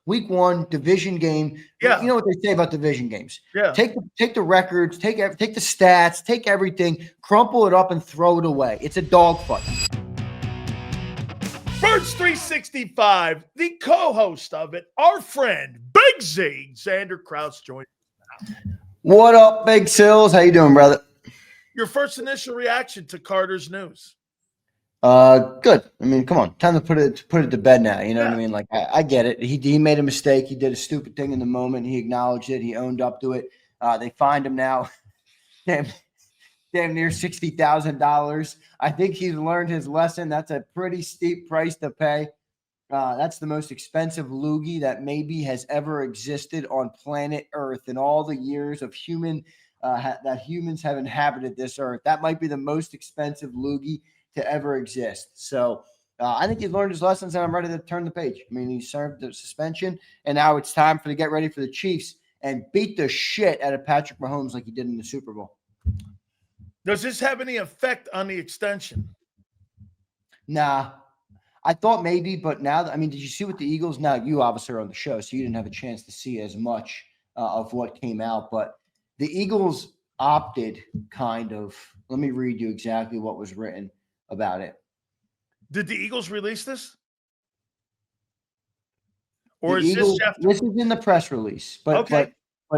Week 1 division game. Yeah. You know what they say about division games. Yeah. Take the records, take the stats, take everything, crumple it up and throw it away. It's a dogfight. Birds 365, the co-host of it, our friend Bigsby, Zander Krause joins us now. What up, Big Sills? How you doing, brother? Your first initial reaction to Carter's news? Good. I mean, come on, time to put it to bed now. You know what I mean? Like, I get it. He made a mistake. He did a stupid thing in the moment. He acknowledged it. He owned up to it. They fined him now. Damn near $60,000. I think he's learned his lesson. That's a pretty steep price to pay. That's the most expensive loogie that maybe has ever existed on planet Earth in all the years of that humans have inhabited this earth. That might be the most expensive loogie to ever exist. So I think he's learned his lessons, and I'm ready to turn the page. I mean, he served the suspension, and now it's time to get ready for the Chiefs and beat the shit out of Patrick Mahomes like he did in the Super Bowl. Does this have any effect on the extension? Nah. I thought maybe, but now, I mean, did you see what the Eagles? Now, you obviously are on the show, so you didn't have a chance to see as much of what came out, but the Eagles opted kind of, let me read you exactly what was written about it. Did the Eagles release this? Or is this is in the press release, but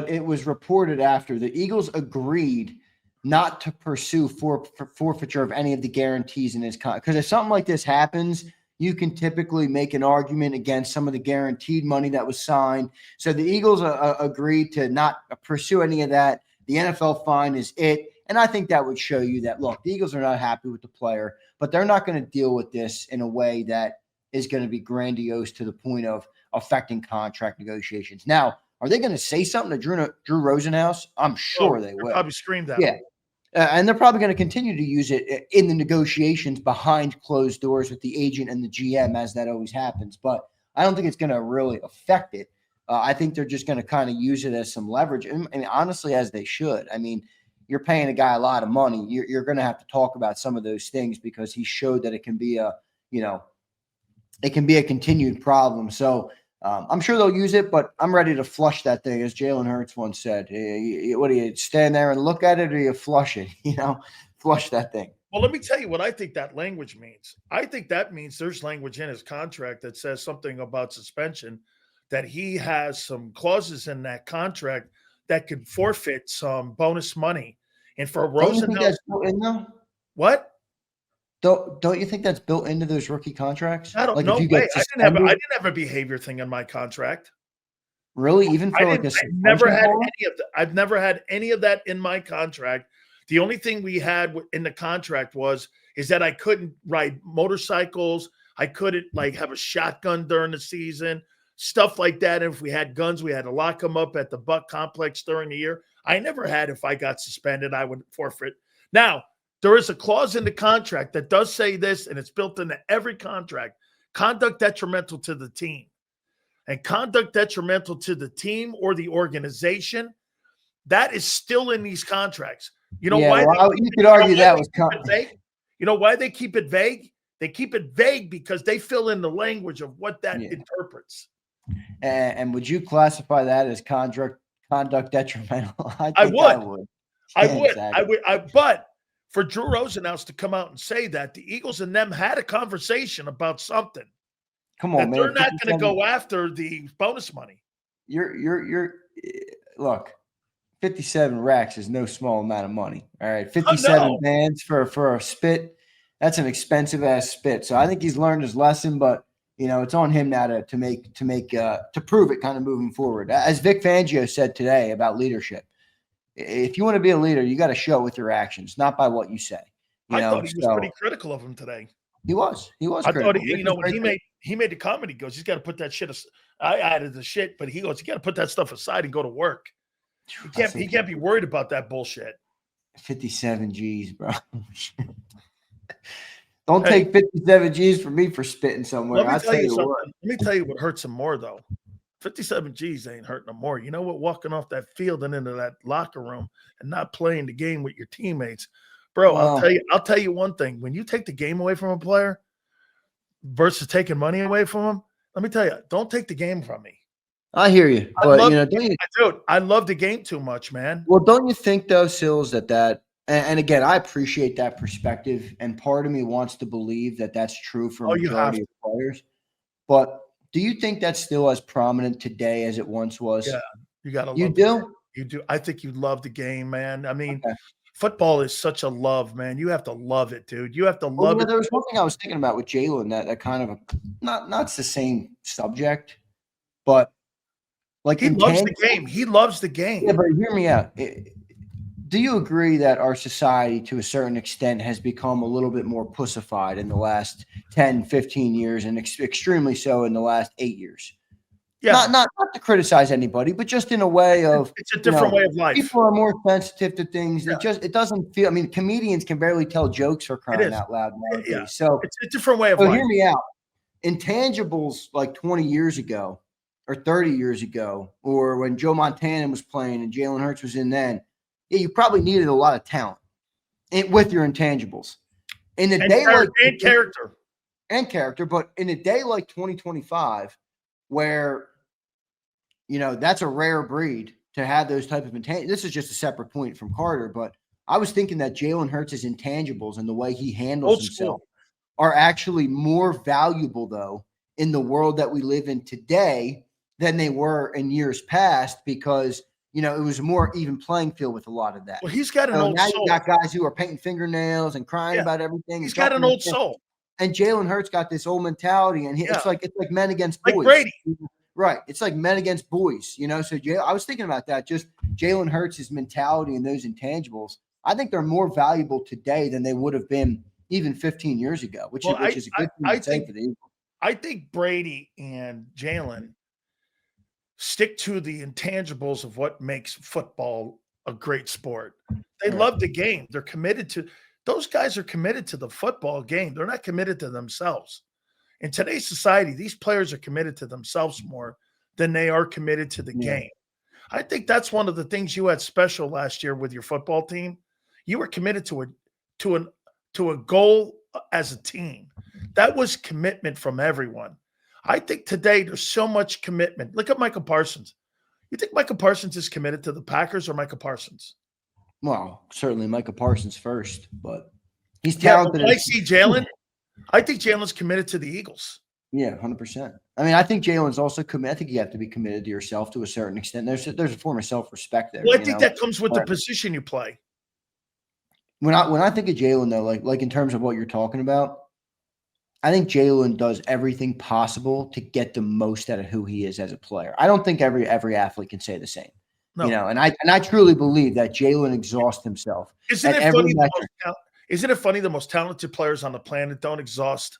it was reported after. The Eagles agreed not to pursue forfeiture of any of the guarantees in his contract. Because if something like this happens, you can typically make an argument against some of the guaranteed money that was signed. So the Eagles agreed to not pursue any of that. The NFL fine is it. And I think that would show you that, look, the Eagles are not happy with the player, but they're not going to deal with this in a way that is going to be grandiose to the point of affecting contract negotiations. Now, are they going to say something to Drew Rosenhaus? I'm sure they will. Probably scream that. Yeah. And they're probably going to continue to use it in the negotiations behind closed doors with the agent and the GM, as that always happens. But I don't think it's going to really affect it. I think they're just going to kind of use it as some leverage. And honestly, as they should. I mean, you're paying a guy a lot of money. You're going to have to talk about some of those things because he showed that it can be a continued problem. So I'm sure they'll use it, but I'm ready to flush that thing, as Jalen Hurts once said. What do you stand there and look at it, or you flush it? Flush that thing. Well, let me tell you what I think that language means. I think that means there's language in his contract that says something about suspension, that he has some clauses in that contract that could forfeit some bonus money. And for Rosenhaus, what? Don't you think that's built into those rookie contracts? I don't know. I didn't have a behavior thing in my contract. Really? Even for I've never had any of that. I've never had any of that in my contract. The only thing we had in the contract is that I couldn't ride motorcycles. I couldn't have a shotgun during the season, stuff like that. And if we had guns, we had to lock them up at the Buck complex during the year. I never had, if I got suspended, I would forfeit. Now, there is a clause in the contract that does say this, and it's built into every contract: conduct detrimental to the team. And conduct detrimental to the team or the organization, that is still in these contracts. You know why? You could argue that was vague. You know why they keep it vague? They keep it vague because they fill in the language of what that interprets. And would you classify that as conduct detrimental? I would. Exactly. But for Drew Rosenhaus to come out and say that, the Eagles and them had a conversation about something. Come on, man. They're not going to go after the bonus money. Look, 57 racks is no small amount of money. All right. 57 bands for a spit. That's an expensive ass spit. So I think he's learned his lesson, but it's on him now to prove it kind of moving forward. As Vic Fangio said today about leadership, if you want to be a leader, you got to show it with your actions, not by what you say. I thought he was pretty critical of him today. He was. I thought he made the comment. He goes, he's got to put that shit. I added the shit, but he goes, you got to put that stuff aside and go to work. He can't be worried about that bullshit. 57 G's, bro. Don't take 57 G's from me for spitting somewhere. Let me tell you what hurts him more, though. 57 G's ain't hurting no more. You know what? Walking off that field and into that locker room and not playing the game with your teammates, bro. Wow. I'll tell you one thing. When you take the game away from a player versus taking money away from him, let me tell you, don't take the game from me. I hear you, but don't you? Dude, I love the game too much, man. Well, don't you think though, Sills, and again, I appreciate that perspective, and part of me wants to believe that that's true for a Oh, you have majority to. of players. But do you think that's still as prominent today as it once was? Yeah, you gotta You love the game. do? You do. I think you love the game, man. I mean, Okay. football is such a love, man. You have to love it, dude. You have to Well, love it. there was one thing I was thinking about with Jalen that kind of not it's the same subject, but like He loves the intangible. game. He loves the Yeah, game. but hear me out. Do you agree that our society, to a certain extent, has become a little bit more pussified in the last 10, 15 years, and extremely so in the last 8 years? Yeah, Not to criticize anybody, but just in a way of, it's a different way of life. people are more sensitive to things. Yeah. It doesn't feel. I mean, comedians can barely tell jokes for It crying is. out loud nowadays. Yeah, So, it's a different way of so life. hear me out. Intangibles like 20 years ago or 30 years ago, or when Joe Montana was playing and Jalen Hurts was in then, yeah, you probably needed a lot of talent with your intangibles. In a day like character, but in a day like 2025, where that's a rare breed to have those type of intangibles. This is just a separate point from Carter, but I was thinking that Jalen Hurts' intangibles and the way he handles himself are actually more valuable, though, in the world that we live in today than they were in years past, because it was a more even playing field with a lot of that. Well, he's got an old now soul. You got guys who are painting fingernails and crying about everything. He's got an old soul. And Jalen Hurts got this old mentality, and it's like men against boys. Like Brady. Right. It's like men against boys, So I was thinking about that. Just Jalen Hurts' mentality and those intangibles, I think they're more valuable today than they would have been even 15 years ago, which is a good thing to say for the Eagles. I think Brady and Jalen stick to the intangibles of what makes football a great sport. They love the game. They're committed to – those guys are committed to the football game. They're not committed to themselves. In today's society, these players are committed to themselves more than they are committed to the game. I think that's one of the things you had special last year with your football team. You were committed to a goal as a team. That was commitment from everyone. I think today there's so much commitment. Look at Michael Parsons. You think Michael Parsons is committed to the Packers or Michael Parsons? Well, certainly Michael Parsons first, but he's talented. I see Jalen. I think Jalen's committed to the Eagles. Yeah, 100%. I mean, I think Jalen's also committed. I think you have to be committed to yourself to a certain extent. There's a form of self-respect there. Well, I think that comes with the position you play. When I think of Jalen, though, like in terms of what you're talking about, I think Jalen does everything possible to get the most out of who he is as a player. I don't think every athlete can say the same. No. And I truly believe that Jalen exhausts himself. Isn't it funny? Isn't it funny the most talented players on the planet don't exhaust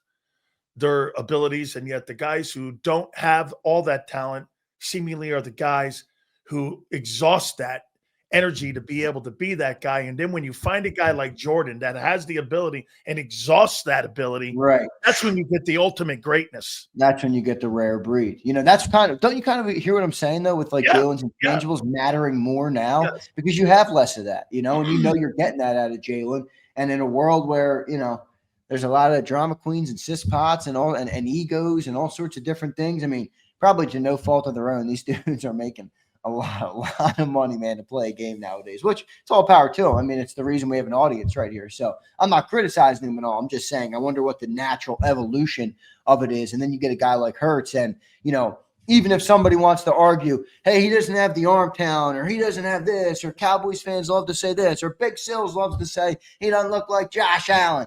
their abilities, and yet the guys who don't have all that talent seemingly are the guys who exhaust that energy to be able to be that guy. And then when you find a guy like Jordan that has the ability and exhausts that ability, right, that's when you get the ultimate greatness. That's when you get the rare breed. That's don't you kind of hear what I'm saying, though, with like Jalen's intangibles mattering more now because you have less of that, and you're getting that out of Jalen. And in a world where, there's a lot of drama queens and cis pots and all and egos and all sorts of different things. I mean, probably to no fault of their own, these dudes are making a lot of money, man, to play a game nowadays, which it's all power to them. I mean, it's the reason we have an audience right here. So I'm not criticizing them at all. I'm just saying I wonder what the natural evolution of it is. And then you get a guy like Hurts and, even if somebody wants to argue, hey, he doesn't have the arm talent or he doesn't have this, or Cowboys fans love to say this, or Big Sills loves to say he doesn't look like Josh Allen,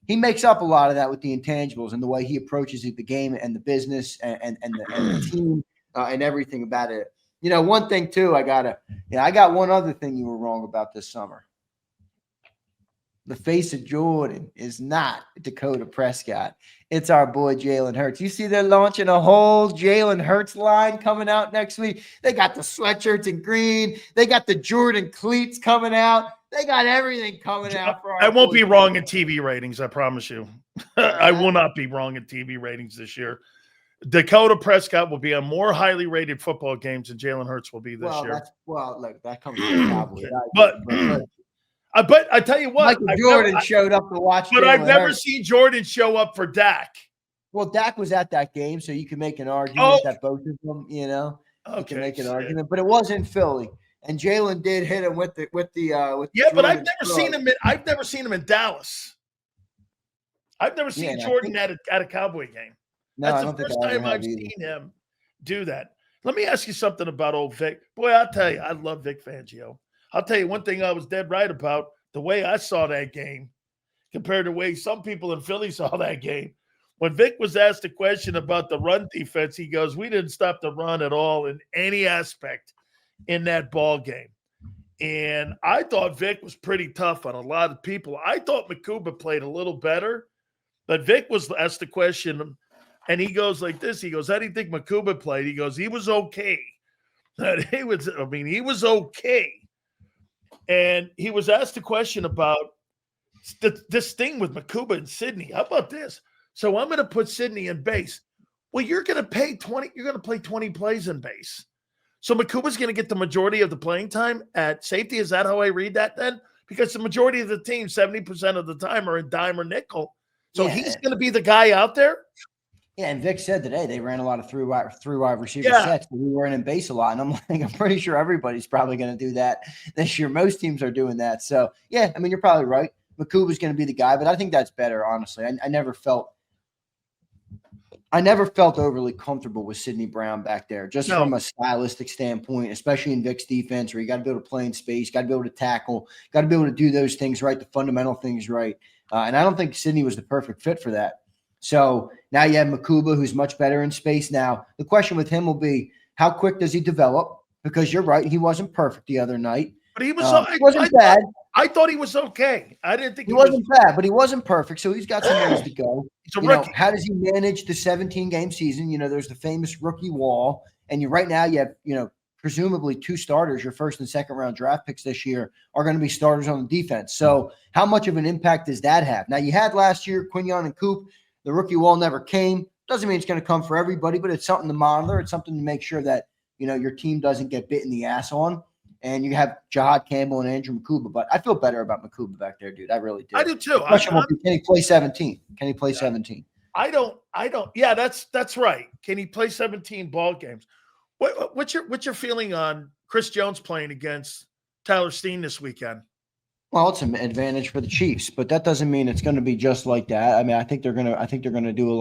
he makes up a lot of that with the intangibles and the way he approaches the game and the business and the team and everything about it. One thing too, I got one other thing you were wrong about this summer. The face of Jordan is not Dakota Prescott. It's our boy Jalen Hurts. You see they're launching a whole Jalen Hurts line coming out next week. They got the sweatshirts in green. They got the Jordan cleats coming out. They got everything coming out. I won't be wrong in TV ratings, I promise you. I will not be wrong in TV ratings this year. Dakota Prescott will be on more highly rated football games than Jalen Hurts will be this year. Look, that comes from the Cowboys. But I tell you what, Michael Jordan showed up to watch. But I've never seen Jordan show up for Dak. Well, Dak was at that game, so you can make an argument that both of them, you can make an argument, but it wasn't Philly. And Jalen did hit him with but I've never seen him. I've never seen him in Dallas. I've never seen Jordan at a Cowboy game. No, that's the first time I've seen him do that. Let me ask you something about old Vic. Boy, I'll tell you, I love Vic Fangio. I'll tell you one thing I was dead right about: the way I saw that game compared to the way some people in Philly saw that game. When Vic was asked a question about the run defense, he goes, "We didn't stop the run at all in any aspect in that ball game." And I thought Vic was pretty tough on a lot of people. I thought Makuba played a little better, but Vic was asked the question, and he goes like this. He goes, "How do you think Makuba played?" He goes, "He was okay." He was okay. And he was asked a question about this thing with Makuba and Sydney. How about this? So I'm going to put Sydney in base. Well, you're going to play 20 plays in base. So Makuba's going to get the majority of the playing time at safety. Is that how I read that then? Because the majority of the team, 70% of the time, are in dime or nickel. So he's going to be the guy out there. Yeah, and Vic said today they ran a lot of three wide receiver sets, but we weren't in base a lot. And I'm pretty sure everybody's probably going to do that this year. Most teams are doing that. So, yeah, I mean, you're probably right. Makuba's going to be the guy, but I think that's better, honestly. I never felt overly comfortable with Sidney Brown back there, just from a stylistic standpoint, especially in Vic's defense, where you got to be able to play in space, got to be able to tackle, got to be able to do those things right, the fundamental things right. And I don't think Sidney was the perfect fit for that. So now you have Makuba, who's much better in space. Now, the question with him will be, how quick does he develop? Because you're right, he wasn't perfect the other night. But he was wasn't bad. I thought he was okay. I didn't think he wasn't bad, but he wasn't perfect. So he's got some ways to go. He's a rookie. How does he manage the 17-game season? There's the famous rookie wall, and right now you have presumably two starters. Your first and second round draft picks this year are going to be starters on the defense. So how much of an impact does that have? Now you had last year Quignon and Coop. The rookie wall never came. Doesn't mean it's going to come for everybody, but it's something to monitor. It's something to make sure that your team doesn't get bit in the ass on. And you have Jahad Campbell and Andrew Makuba, but I feel better about Makuba back there, dude. I really do. I do too. Can he play 17? Can he play 17? I don't. Yeah, that's right. Can he play 17 ball games? What's your feeling on Chris Jones playing against Tyler Steen this weekend? Well, it's an advantage for the Chiefs, but that doesn't mean it's going to be just like that. I mean, I think they're going to do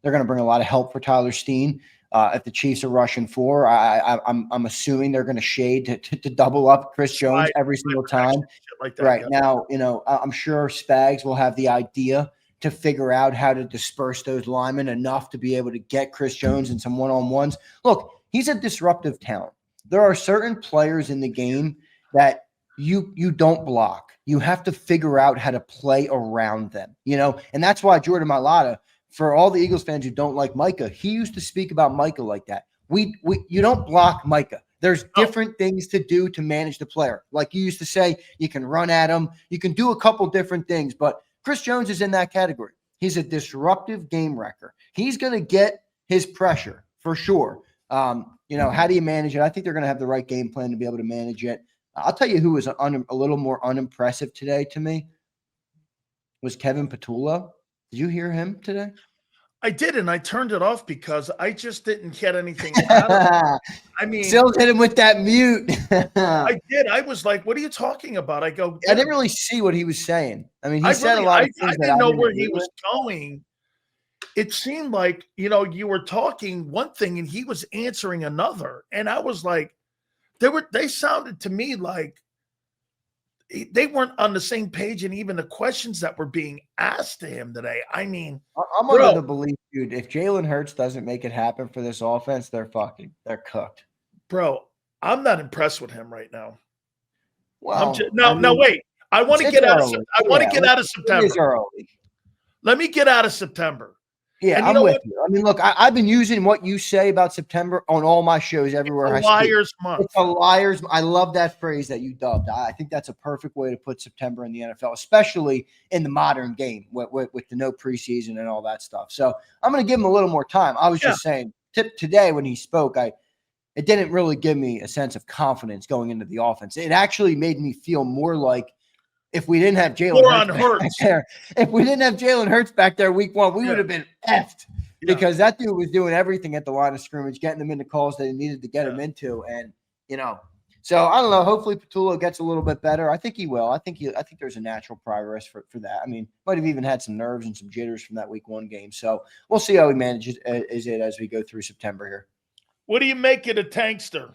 they're going to bring a lot of help for Tyler Steen. If the Chiefs are rushing four, I'm assuming they're going to shade to double up Chris Jones every single time. Like that, right now, I'm sure Spags will have the idea to figure out how to disperse those linemen enough to be able to get Chris Jones in some one-on-ones. Look, he's a disruptive talent. There are certain players in the game that you don't block. You have to figure out how to play around them, and that's why Jordan Mailata, for all the Eagles fans who don't like Micah, he used to speak about Micah like that. You don't block Micah. There's different things to do to manage the player. Like you used to say, you can run at him. You can do a couple different things, but Chris Jones is in that category. He's a disruptive game wrecker. He's going to get his pressure for sure. How do you manage it? I think they're going to have the right game plan to be able to manage it. I'll tell you who was a little more unimpressive today to me was Kevin Petula. Did you hear him today? I did, and I turned it off because I just didn't get anything out of it. I mean, Sills hit him with that mute. I did. I was like, what are you talking about? I go, I didn't really see what he was saying. I mean, he said a lot of things. I didn't know where he was going. It seemed like, you were talking one thing and he was answering another. And I was like, they sounded to me like they weren't on the same page, and even the questions that were being asked to him today. I mean, I'm under the belief, dude, if Jalen Hurts doesn't make it happen for this offense, they're cooked. Bro, I'm not impressed with him right now. Well, now wait. I want to get out of. I want to get out of September. It is early. Let me get out of September. Yeah, I'm with you. I mean, look, I've been using what you say about September on all my shows everywhere. It's a liar's month. It's a liar's. I love that phrase that you dubbed. I think that's a perfect way to put September in the NFL, especially in the modern game with the no preseason and all that stuff. So I'm going to give him a little more time. I was just saying today when he spoke, it didn't really give me a sense of confidence going into the offense. It actually made me feel more like, if we didn't have Jalen Hurts back there, if we didn't have Jalen Hurts back there week one, we would have been effed because that dude was doing everything at the line of scrimmage, getting them into calls that he needed to get him into. And, so I don't know. Hopefully Patullo gets a little bit better. I think he will. I think there's a natural progress for that. I mean, might have even had some nerves and some jitters from that week 1 game. So we'll see how he manages it as we go through September here. What do you make of the Tankster?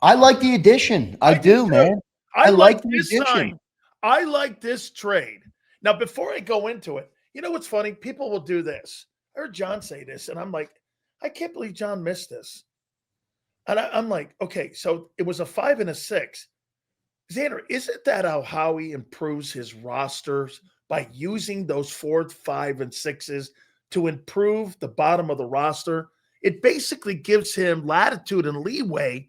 I like the addition. I do, man. I like the addition. Sign. I like this trade. Now, before I go into it, you know what's funny? People will do this. I heard John say this, and I'm like, I can't believe John missed this. And I'm like, okay, so it was a 5 and a 6. Zander, isn't that how Howie improves his rosters, by using those 4, 5, and 6s to improve the bottom of the roster? It basically gives him latitude and leeway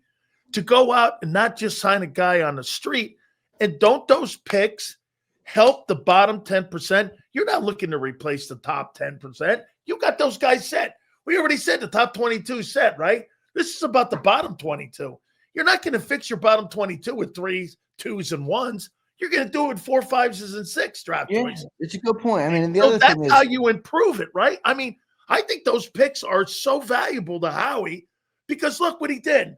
to go out and not just sign a guy on the street. And don't those picks help the bottom 10%? You're not looking to replace the top 10%. You got those guys set. We already said the top 22 set, right? This is about the bottom 22. You're not going to fix your bottom 22 with 3s, 2s, and 1s. You're going to do it with 4, 5s, and 6 draft choices. It's a good point. I mean, and the so other that's thing is how you improve it, right? I mean, I think those picks are so valuable to Howie because look what he did.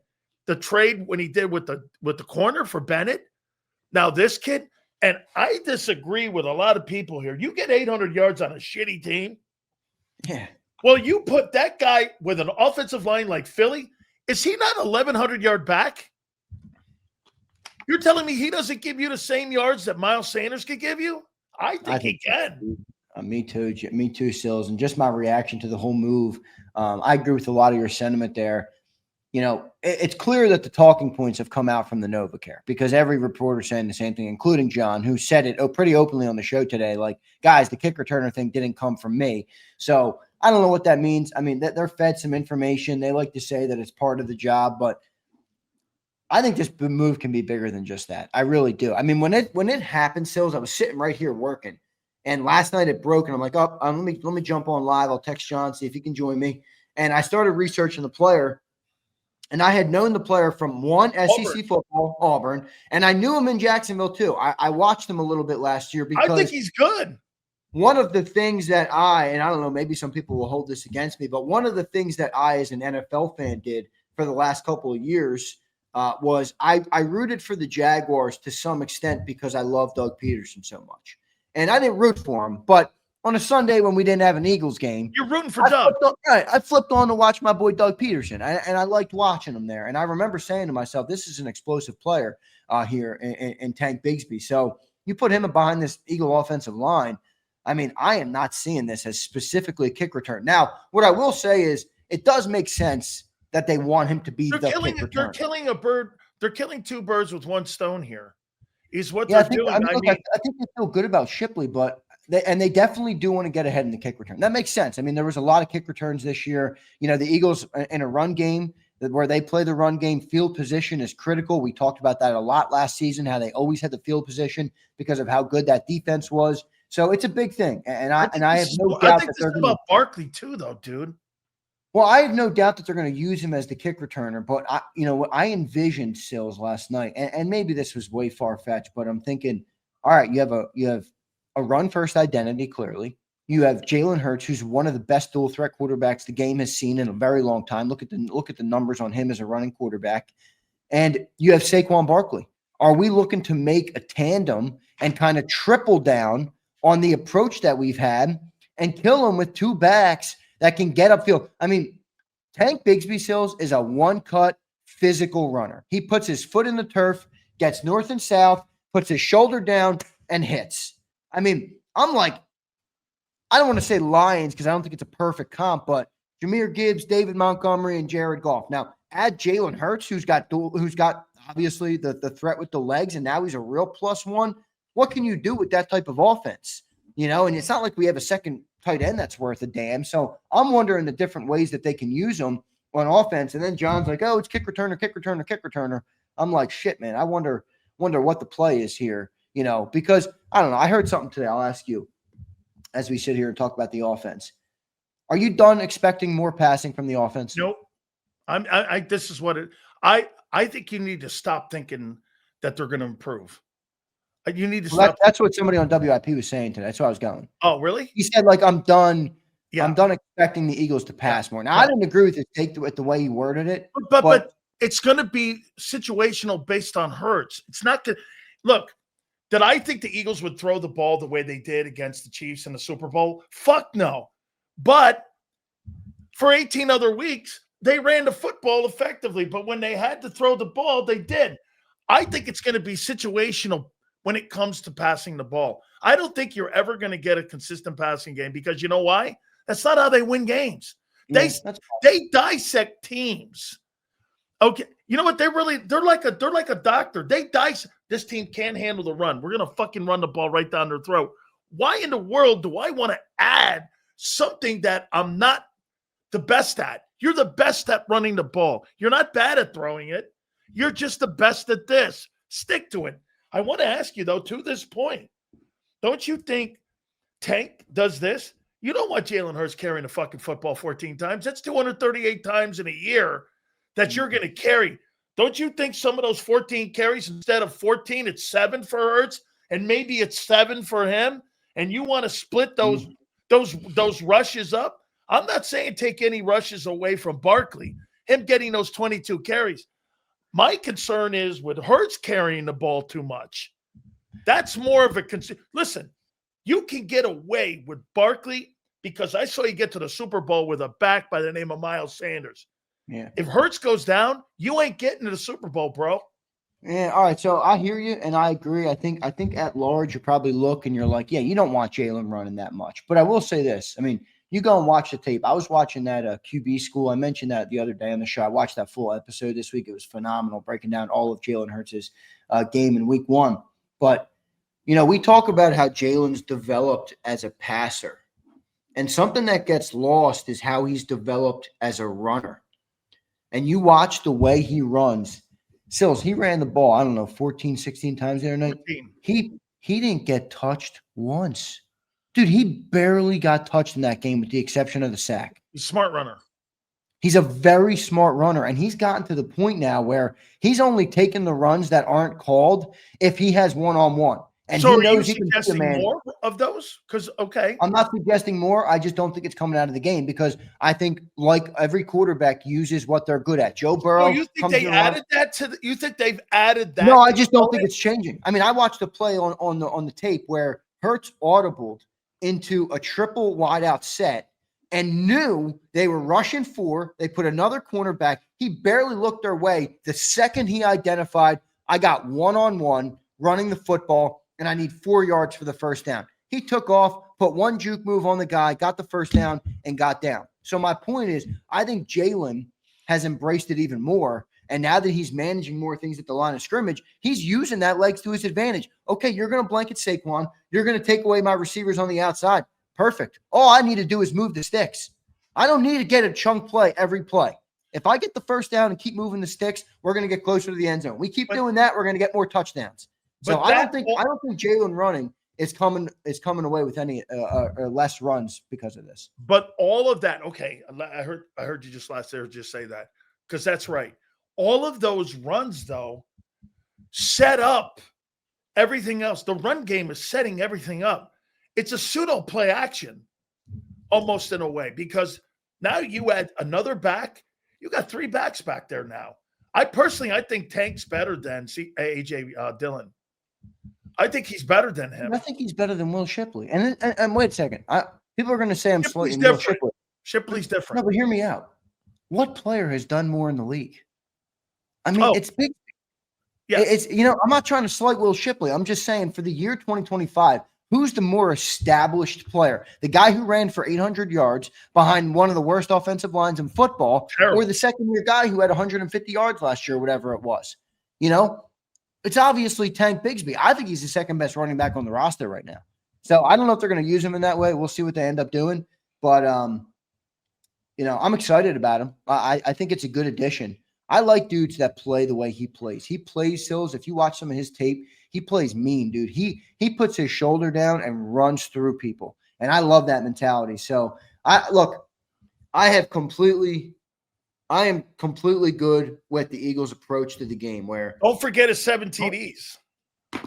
The trade when he did with the corner for Bennett. Now this kid, and I disagree with a lot of people here. You get 800 yards on a shitty team. Yeah. Well, you put that guy with an offensive line like Philly. Is he not 1,100-yard back? You're telling me he doesn't give you the same yards that Miles Sanders could give you? I think he can. Me too, Sills. And just my reaction to the whole move. I agree with a lot of your sentiment there. It's clear that the talking points have come out from the NovaCare because every reporter saying the same thing, including John, who said it pretty openly on the show today. Like, guys, the kick returner thing didn't come from me. So I don't know what that means. I mean, they're fed some information. They like to say that it's part of the job, but I think this move can be bigger than just that. I really do. I mean, when it happened, Sills, I was sitting right here working, and last night it broke, and I'm like, let me jump on live. I'll text John, see if he can join me. And I started researching the player. And I had known the player from one SEC football, Auburn, and I knew him in Jacksonville too. I watched him a little bit last year because I think he's good. One of the things that and I don't know, maybe some people will hold this against me, but one of the things that I, as an NFL fan, did for the last couple of years was I rooted for the Jaguars to some extent because I love Doug Peterson so much. And I didn't root for him, but on a Sunday when we didn't have an Eagles game, you're rooting for Doug. I flipped on to watch my boy Doug Peterson, and I liked watching him there. And I remember saying to myself, this is an explosive player here in Tank Bigsby. So you put him behind this Eagle offensive line. I mean, I am not seeing this as specifically a kick return. Now, what I will say is it does make sense that they want him to be the kick return. They're killing a bird. They're killing 2 birds with 1 stone here is what they're doing. I think they feel good about Shipley, but they definitely do want to get ahead in the kick return. That makes sense. I mean, there was a lot of kick returns this year. The Eagles in a run game where they play the run game, field position is critical. We talked about that a lot last season, how they always had the field position because of how good that defense was. So it's a big thing. And I have no doubt that they're about Barkley too, though, dude. Well, I have no doubt that they're going to use him as the kick returner, but I envisioned Sills last night, and maybe this was way far-fetched, but I'm thinking, all right, you have a run-first identity, clearly. You have Jalen Hurts, who's one of the best dual-threat quarterbacks the game has seen in a very long time. Look at the numbers on him as a running quarterback. And you have Saquon Barkley. Are we looking to make a tandem and kind of triple down on the approach that we've had and kill him with 2 backs that can get upfield? I mean, Tank Bigsby Sills is a one-cut physical runner. He puts his foot in the turf, gets north and south, puts his shoulder down, and hits. I mean, I'm like, I don't want to say Lions because I don't think it's a perfect comp, but Jahmyr Gibbs, David Montgomery, and Jared Goff. Now, add Jalen Hurts, who's got obviously the threat with the legs, and now he's a real +1. What can you do with that type of offense? And it's not like we have a second tight end that's worth a damn. So I'm wondering the different ways that they can use them on offense. And then John's like, oh, it's kick returner, kick returner, kick returner. I'm like, shit, man, I wonder what the play is here, because I don't know. I heard something today. I'll ask you as we sit here and talk about the offense. Are you done expecting more passing from the offense? Nope. This is what I think you need to stop thinking that they're going to improve. You need to stop. That's what somebody on WIP was saying today. That's where I was going. Oh, really? He said, I'm done Yeah. I'm done expecting the Eagles to pass more. Now, I didn't agree with his take with the way he worded it, but it's going to be situational based on Hurts. It's not good. Look, did I think the Eagles would throw the ball the way they did against the Chiefs in the Super Bowl? Fuck no. But for 18 other weeks, they ran the football effectively. But when they had to throw the ball, they did. I think it's going to be situational when it comes to passing the ball. I don't think you're ever going to get a consistent passing game because you know why? That's not how they win games. They dissect teams. Okay, you know what? They're like a doctor. They dissect. This team can't handle the run. We're gonna fucking run the ball right down their throat. Why in the world do I want to add something that I'm not the best at? You're the best at running the ball. You're not bad at throwing it. You're just the best at this. Stick to it. I want to ask you though, to this point, don't you think Tank does this? You don't want Jalen Hurts carrying the fucking football 14 times. That's 238 times in a year that you're going to carry. Don't you think some of those 14 carries, instead of 14, it's 7 for Hurts, and maybe it's 7 for him, and you want to split those rushes up? I'm not saying take any rushes away from Barkley, him getting those 22 carries. My concern is with Hurts carrying the ball too much. That's more of a concern. Listen, you can get away with Barkley because I saw you get to the Super Bowl with a back by the name of Miles Sanders. Yeah. If Hurts goes down, you ain't getting to the Super Bowl, bro. Yeah. All right. So I hear you and I agree. I think at large, you probably look and you're like, yeah, you don't want Jalen running that much. But I will say this. I mean, you go and watch the tape. I was watching that QB school. I mentioned that the other day on the show. I watched that full episode this week. It was phenomenal, breaking down all of Jalen Hurts' game in week 1. But, we talk about how Jalen's developed as a passer. And something that gets lost is how he's developed as a runner. And you watch the way he runs. Sills, he ran the ball, 14, 16 times the other night. 14. He didn't get touched once. Dude, he barely got touched in that game with the exception of the sack. He's a smart runner. He's a very smart runner, and he's gotten to the point now where he's only taking the runs that aren't called if he has one-on-one. And so he knows are he you can suggesting more of those? Because, okay. I'm not suggesting more. I just don't think it's coming out of the game because I think like every quarterback uses what they're good at. Joe Burrow. Oh, you think they added that to you think they've added that? No, I just don't think it's changing. I mean, I watched the play on the tape where Hurts audibled into a triple wideout set and knew they were rushing 4. They put another cornerback. He barely looked their way. The second he identified, I got one-on-one running the football, and I need 4 yards for the first down. He took off, put one juke move on the guy, got the first down, and got down. So my point is, I think Jalen has embraced it even more. And now that he's managing more things at the line of scrimmage, he's using that legs to his advantage. Okay, you're going to blanket Saquon. You're going to take away my receivers on the outside. Perfect. All I need to do is move the sticks. I don't need to get a chunk play every play. If I get the first down and keep moving the sticks, we're going to get closer to the end zone. We keep doing that, we're going to get more touchdowns. So I don't think Jalen running is coming away with any or less runs because of this. But all of that, okay, I heard you just last there just say that because that's right. All of those runs, though, set up everything else. The run game is setting everything up. It's a pseudo play action almost in a way because now you add another back. You got 3 backs back there now. I think Tank's better than A.J. Dillon. I think he's better than him. I think he's better than Will Shipley. And wait a second. People are going to say I'm Shipley's slightly different. Will Shipley. Shipley's different. No, but hear me out. What player has done more in the league? I mean, it's big. Yes. It's I'm not trying to slight Will Shipley. I'm just saying for the year 2025, who's the more established player? The guy who ran for 800 yards behind one of the worst offensive lines in football, or the second-year guy who had 150 yards last year, whatever it was? It's obviously Tank Bigsby. I think he's the second best running back on the roster right now. So I don't know if they're going to use him in that way. We'll see what they end up doing. But, I'm excited about him. I think it's a good addition. I like dudes that play the way he plays. He plays Sills. If you watch some of his tape, he plays mean, dude. He puts his shoulder down and runs through people. And I love that mentality. So I am completely good with the Eagles' approach to the game where don't forget his 7 TDs.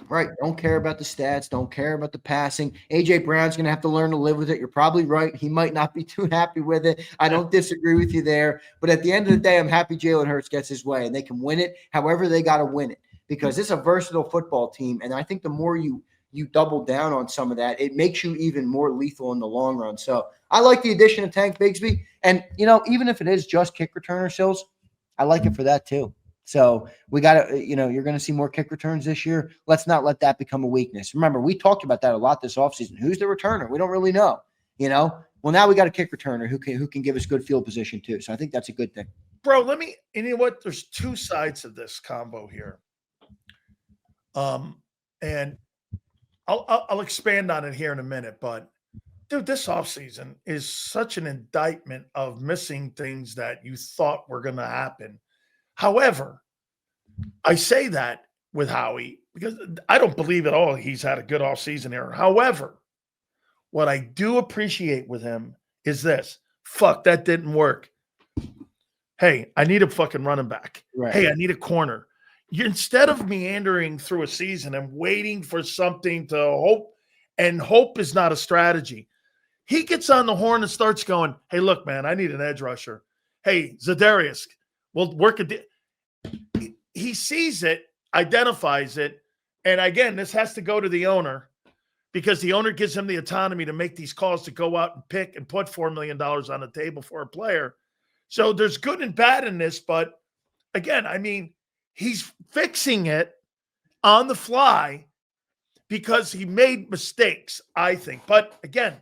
Right. Don't care about the stats. Don't care about the passing. A.J. Brown's going to have to learn to live with it. You're probably right. He might not be too happy with it. I don't disagree with you there. But at the end of the day, I'm happy Jalen Hurts gets his way, and they can win it however they got to win it, because it's a versatile football team. And I think the more you double down on some of that, it makes you even more lethal in the long run. So I like the addition of Tank Bigsby. And, even if it is just kick returner, Sills, I like it for that too. So we got to, you're going to see more kick returns this year. Let's not let that become a weakness. Remember, we talked about that a lot this offseason. Who's the returner? We don't really know, Well, now we got a kick returner who can give us good field position too. So I think that's a good thing. Bro, you know what? There's two sides of this combo here. And I'll expand on it here in a minute, but dude, this offseason is such an indictment of missing things that you thought were going to happen. However, I say that with Howie because I don't believe at all he's had a good offseason here. However, what I do appreciate with him is this. Fuck, that didn't work. Hey, I need a fucking running back. Right. Hey, I need a corner. Instead of meandering through a season and waiting for something to hope, and hope is not a strategy. He gets on the horn and starts going, hey, look, man, I need an edge rusher. Hey, Zadarius, we'll work he sees it, identifies it, and again, this has to go to the owner because the owner gives him the autonomy to make these calls to go out and pick and put $4 million on the table for a player. So there's good and bad in this, but again, I mean, he's fixing it on the fly because he made mistakes, I think. But again,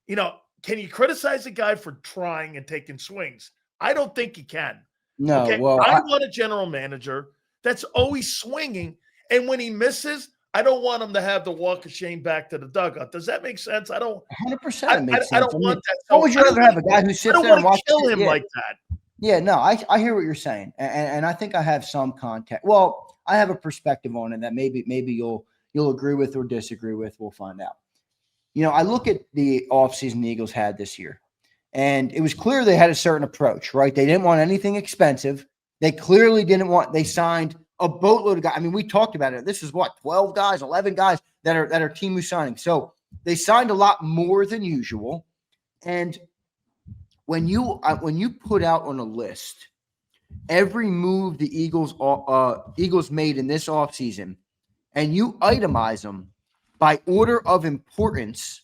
can you criticize a guy for trying and taking swings? I don't think you can. No, okay? well, I want a general manager that's always swinging, and when he misses, I don't want him to have the walk of shame back to the dugout. Does that make sense? I don't. 100% makes sense. I don't want that. What would you rather have, a guy who sits there and watches? Kill him like that. Yeah, no, I hear what you're saying, and I think I have some context. Well, I have a perspective on it that maybe you'll agree with or disagree with. We'll find out. I look at the offseason the Eagles had this year, and it was clear they had a certain approach, right? They didn't want anything expensive. They clearly didn't want – they signed a boatload of guys. I mean, we talked about it. This is 12 guys, 11 guys that are team signing. So they signed a lot more than usual. And when you put out on a list every move the Eagles made in this offseason and you itemize them by order of importance,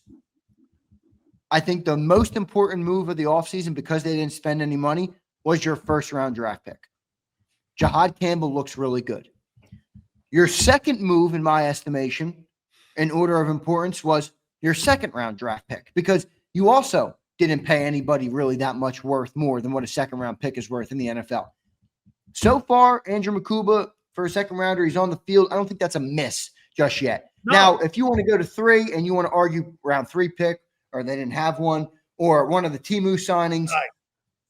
I think the most important move of the offseason, because they didn't spend any money, was your first-round draft pick. Jahad Campbell looks really good. Your second move, in my estimation, in order of importance, was your second-round draft pick, because you also didn't pay anybody really that much worth more than what a second-round pick is worth in the NFL. So far, Andrew Makuba, for a second-rounder, he's on the field. I don't think that's a miss just yet. No. Now, if you want to go to 3 and you want to argue round 3 pick, or they didn't have one, or one of the Temu signings, right.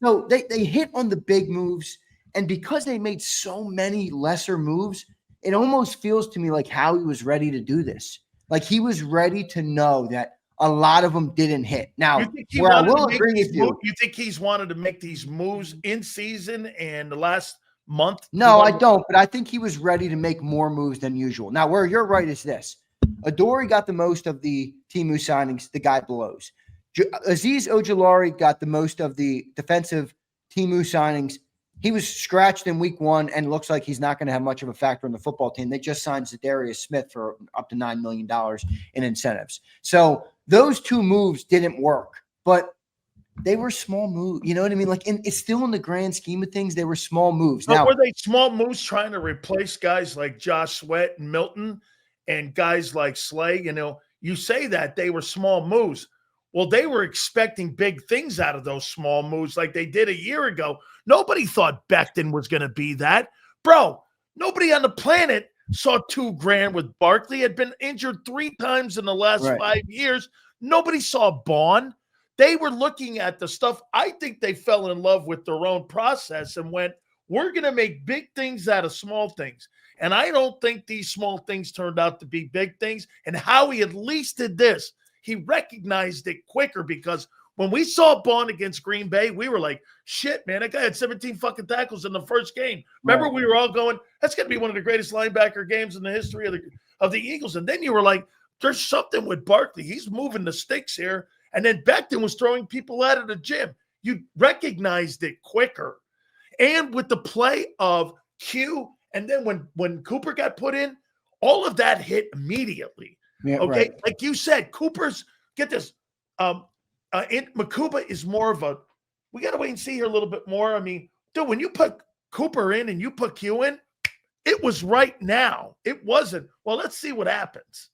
So they hit on the big moves, and because they made so many lesser moves, it almost feels to me like Howie was ready to do this. Like he was ready to know that a lot of them didn't hit. Now, where I will agree with you. You think he's wanted to make these moves in season and the last month? No, I don't, but I think he was ready to make more moves than usual. Now, where you're right is this. Adoree got the most of the Temu signings, the guy blows. Azeez Ojulari got the most of the defensive Temu signings. He was scratched in week 1 and looks like he's not going to have much of a factor in the football team. They just signed Zadarius Smith for up to $9 million in incentives. So those 2 moves didn't work, but they were small moves. You know what I mean? Like, it's still in the grand scheme of things, they were small moves. Now, were they small moves trying to replace guys like Josh Sweat and Milton and guys like Slay? You say that they were small moves. Well, they were expecting big things out of those small moves like they did a year ago. Nobody thought Becton was going to be that. Bro, nobody on the planet saw $2,000 with Barkley. Had been injured 3 times in the last 5 years. Nobody saw Bond. They were looking at the stuff. I think they fell in love with their own process and went, we're going to make big things out of small things. And I don't think these small things turned out to be big things. And Howie at least did this. He recognized it quicker because When we saw Bond against Green Bay, we were like, shit, man, that guy had 17 fucking tackles in the first game. Remember, we were all going, that's going to be one of the greatest linebacker games in the history of the Eagles. And then you were like, there's something with Barkley. He's moving the sticks here. And then Becton was throwing people out of the gym. You recognized it quicker. And with the play of Q, and then when Cooper got put in, all of that hit immediately. Yeah, okay, right. like you said, Cooper's, get this, Makuba is more of a, we got to wait and see here a little bit more. I mean, dude, when you put Cooper in and you put Q in, it was right now. It wasn't, well, let's see what happens.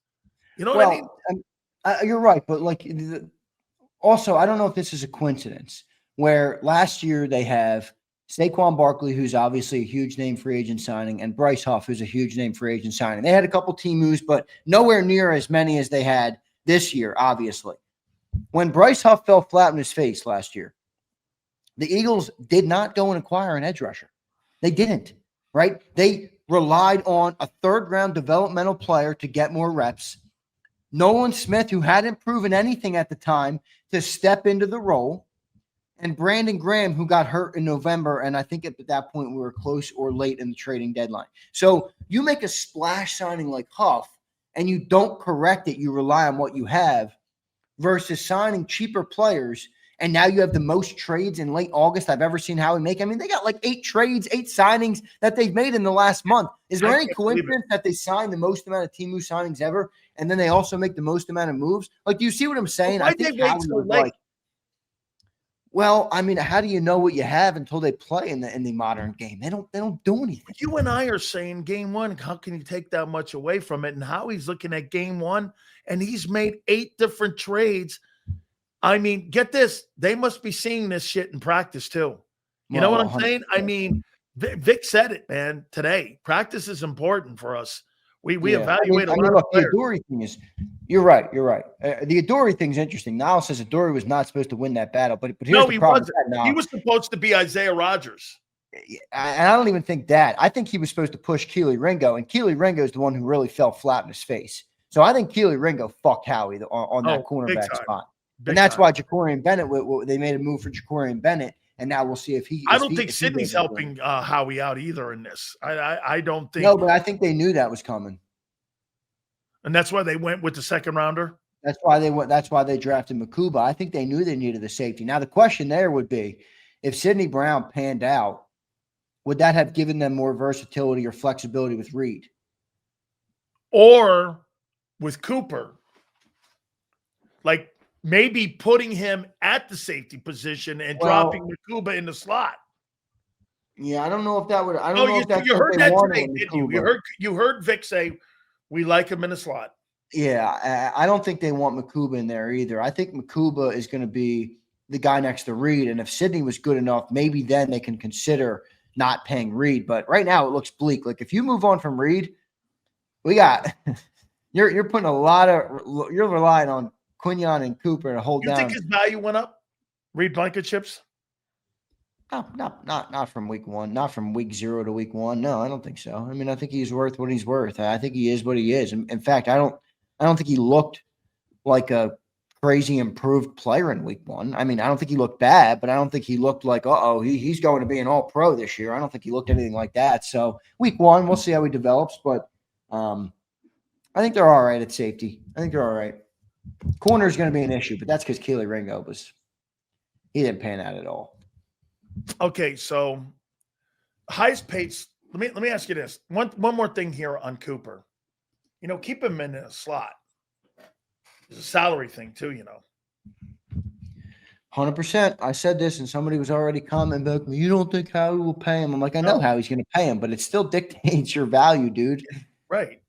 You know what I mean? You're right. But like, also, I don't know if this is a coincidence where last year they have Saquon Barkley, who's obviously a huge name free agent signing, and Bryce Huff, who's a huge name free agent signing. They had a couple team moves, but nowhere near as many as they had this year, obviously. When Bryce Huff fell flat on his face last year, the Eagles did not go and acquire an edge rusher. They didn't, right? They relied on a third-round developmental player to get more reps. Nolan Smith, who hadn't proven anything at the time, to step into the role. And Brandon Graham, who got hurt in November, and I think at that point we were close or late in the trading deadline. So you make a splash signing like Huff, and you don't correct it. You rely on what you have versus signing cheaper players, and now you have the most trades in late August I've ever seen Howie make. I mean, they got like 8 trades, 8 signings that they've made in the last month. Is there any coincidence that they signed the most amount of Temu signings ever, and then they also make the most amount of moves? Like, do you see what I'm saying? Why I think they wait Howie so was late? like, well, I mean, how do you know what you have until they play in the modern game? They don't do anything. You and I are saying game one, how can you take that much away from it? And Howie's looking at game one, and he's made 8 different trades. I mean, get this. They must be seeing this shit in practice too. You know what I'm saying? I mean, Vic said it, man, today. Practice is important for us. We evaluate a lot of players. The Adoree thing is, you're right. The Adoree thing is interesting. Niall says Adoree was not supposed to win that battle, but here's no, the he problem. wasn't. He was supposed to be Isaiah Rodgers. And I don't even think that. I think he was supposed to push Keely Ringo, and Keely Ringo is the one who really fell flat in his face. So I think Keely Ringo fucked Howie on that cornerback spot. And that's why Jacorian Bennett, they made a move for Jacorian Bennett, and now we'll see if he. I don't think Sidney's helping Howie out either in this. I don't think. No, but I think they knew that was coming, and that's why they went with the second rounder. That's why they went. That's why they drafted Makuba. I think they knew they needed the safety. Now the question there would be, if Sidney Brown panned out, would that have given them more versatility or flexibility with Reed, or with Cooper, like? Maybe putting him at the safety position and dropping Makuba in the slot. Yeah, I don't know if that would. I don't know if that's you heard that today, didn't you? You heard Vic say we like him in the slot. Yeah, I don't think they want Makuba in there either. I think Makuba is going to be the guy next to Reed, and if Sidney was good enough, maybe then they can consider not paying Reed. But right now, it looks bleak. Like if you move on from Reed, we got you're putting a lot of you're relying on Quinion and Cooper to hold down. You think his value went up? Reed Blankenship's? No, not from week 1, not from week 0 to week 1. No, I don't think so. I mean, I think he's worth what he's worth. I think he is what he is. In fact, I don't think he looked like a crazy improved player in week 1. I mean, I don't think he looked bad, but I don't think he looked like, he's going to be an all-pro this year. I don't think he looked anything like that. So week 1, we'll see how he develops, but I think they're all right at safety. I think they're all right. Corner is going to be an issue, but that's because Keely Ringo he didn't pan out at all. Okay, so highest paid. Let me ask you this. One more thing here on Cooper. Keep him in a slot. It's a salary thing too, 100%. I said this, and somebody was already commenting back, you don't think Howie will pay him? I'm like, I know how he's going to pay him, but it still dictates your value, dude. Right.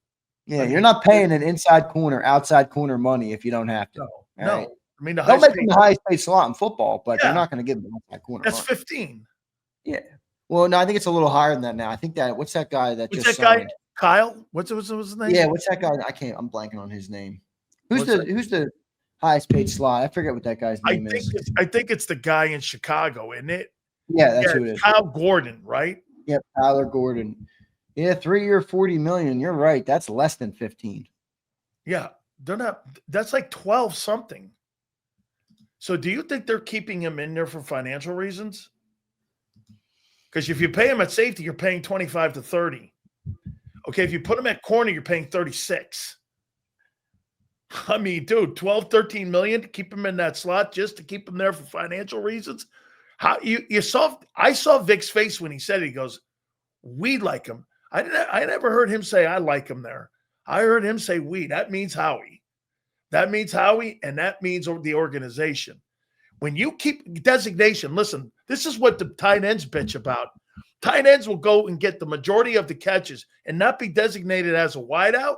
Yeah, you're not paying an inside corner, outside corner money if you don't have to. No. Right? I mean, they'll make him the highest paid slot in football, but they're not going to give him an outside corner. That's money. 15. Yeah. Well, no, I think it's a little higher than that now. I think what's that guy that what's just that signed? Guy? Kyle? What's his name? Yeah, what's that guy? I'm blanking on his name. Who's the highest paid slot? I forget what that guy's name is. I think it's the guy in Chicago, isn't it? Yeah, that's who it is. Kyle Gordon, right? Yep, Tyler Gordon. Yeah, 3-year, $40 million. You're right. That's less than 15. Yeah, they're not. That's like 12 something. So do you think they're keeping him in there for financial reasons? Because if you pay him at safety, you're paying 25 to 30. Okay, if you put him at corner, you're paying 36. I mean, dude, 12, 13 million to keep him in that slot just to keep him there for financial reasons. How you saw I saw Vic's face when he said it. He goes, "We like him." I never heard him say I like him there. I heard him say we. That means Howie. That means Howie, and that means the organization. When you keep designation, listen, this is what the tight ends bitch about. Tight ends will go and get the majority of the catches and not be designated as a wideout.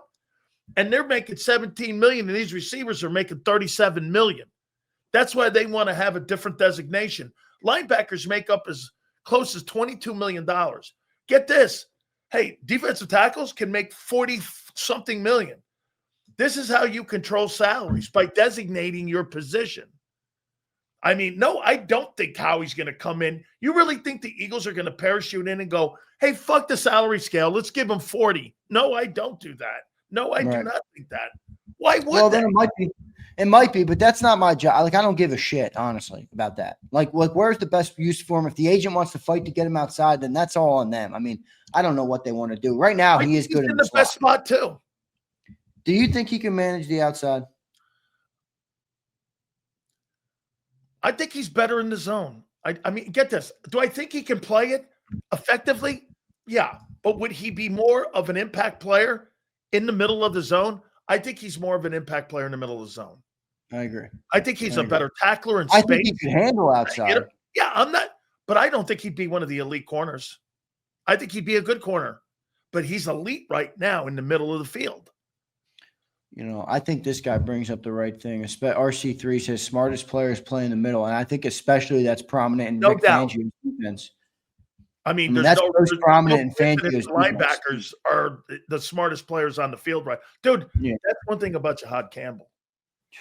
And they're making 17 million, and these receivers are making 37 million. That's why they want to have a different designation. Linebackers make up as close as $22 million. Get this. Hey, defensive tackles can make 40-something million. This is how you control salaries, by designating your position. I mean, no, I don't think Howie's going to come in. You really think the Eagles are going to parachute in and go, hey, fuck the salary scale. Let's give them 40. No, I don't do that. No, I do not think that. Why would they? Then it might be, but that's not my job. Like, I don't give a shit, honestly, about that. Like, where's the best use for him? If the agent wants to fight to get him outside, then that's all on them. I mean, I don't know what they want to do. Right now, he is good in the best spot, too. Do you think he can manage the outside? I think he's better in the zone. I mean, get this. Do I think he can play it effectively? Yeah. But would he be more of an impact player in the middle of the zone? I think he's more of an impact player in the middle of the zone. I agree. I think he's a better tackler in space. I think he can handle outside. Yeah, I'm not, but I don't think he'd be one of the elite corners. I think he'd be a good corner, but he's elite right now in the middle of the field. You know, I think this guy brings up the right thing. RC3 says smartest players play in the middle, and I think especially that's prominent in Rick Fangio's defense. I mean, that's most prominent in Fangio's linebackers are the smartest players on the field, right? Dude, that's one thing about Jahad Campbell.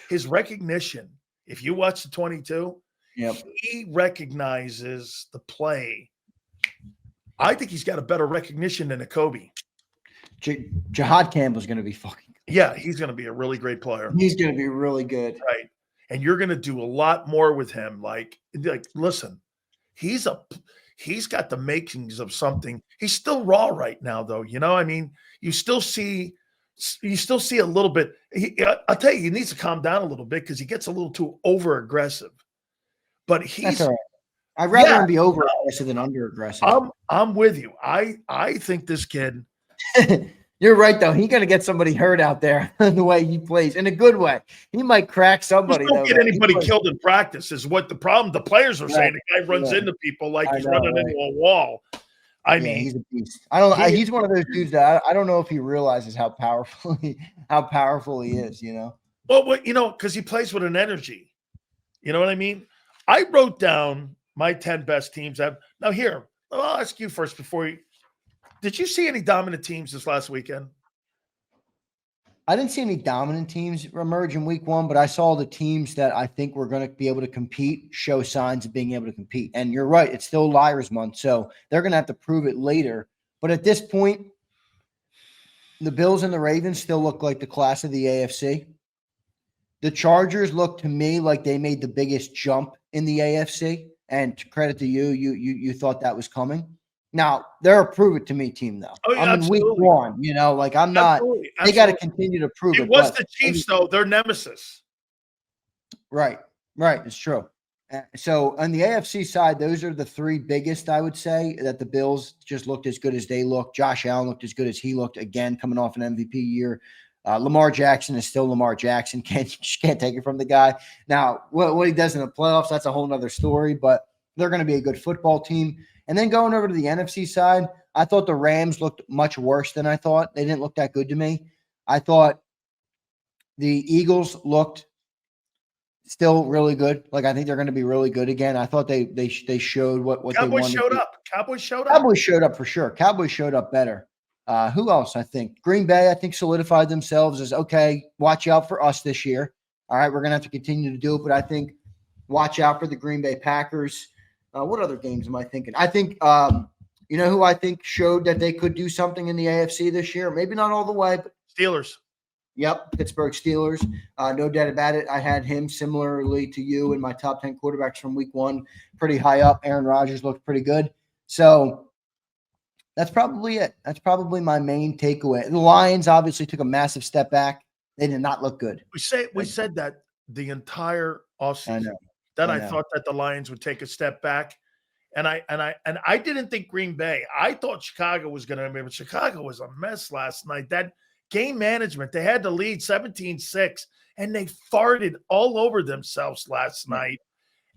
His recognition, if you watch the 22, he recognizes the play. I think he's got a better recognition than a Kobe. Jahad Campbell's going to be fucking good. Yeah, he's going to be a really great player. He's going to be really good. Right. And you're going to do a lot more with him. Like listen, he's got the makings of something. He's still raw right now, though. You know, I mean, you still see a little bit. I'll tell you, he needs to calm down a little bit because he gets a little too over aggressive. But he's. That's all right. I'd rather him be over aggressive than under aggressive. I'm with you. I think this kid. You're right, though. He's going to get somebody hurt out there the way he plays, in a good way. He might crack somebody. Don't get anybody killed in practice is what the problem. The players are saying the guy runs into people like he's running into a wall. I mean, he's a beast. I don't know. He's one of those dudes that I don't know if he realizes how powerful he is. You know. Well, you know, because he plays with an energy. You know what I mean? I wrote down my 10 best teams. Now here, I'll ask you first before you. Did you see any dominant teams this last weekend? I didn't see any dominant teams emerge in week one, but I saw the teams that I think were going to be able to compete show signs of being able to compete. And you're right, it's still Liars Month, so they're going to have to prove it later. But at this point, the Bills and the Ravens still look like the class of the AFC. The Chargers look to me like they made the biggest jump in the AFC. And to credit to you thought that was coming. Now, they're a prove it to me team, though. Oh, yeah, I'm in week one, you know, like I'm not. Absolutely. They got to continue to prove it. It was the Chiefs, though. They're nemesis. Right. It's true. So on the AFC side, those are the three biggest, I would say, that the Bills just looked as good as they looked. Josh Allen looked as good as he looked, again, coming off an MVP year. Lamar Jackson is still Lamar Jackson. You just can't take it from the guy. Now, what he does in the playoffs, that's a whole nother story, but they're going to be a good football team. And then going over to the NFC side, I thought the Rams looked much worse than I thought. They didn't look that good to me. I thought the Eagles looked still really good. Like, I think they're going to be really good again. I thought they showed what they wanted. Cowboys showed up. Cowboys showed up for sure. Cowboys showed up better. Who else? I think Green Bay, I think, solidified themselves as, okay, watch out for us this year. All right, we're going to have to continue to do it, but I think watch out for the Green Bay Packers. What other games am I thinking? I think, you know who I think showed that they could do something in the AFC this year? Maybe not all the way, but Steelers. Yep, Pittsburgh Steelers. No doubt about it. I had him similarly to you in my top 10 quarterbacks from week one, pretty high up. Aaron Rodgers looked pretty good. So that's probably it. That's probably my main takeaway. The Lions obviously took a massive step back. They did not look good. We said that the entire I offseason know. that I I know. thought that the Lions would take a step back. And I didn't think Green Bay. I thought Chicago was going to be, but Chicago was a mess last night. That game management, they had to lead 17-6, and they farted all over themselves last night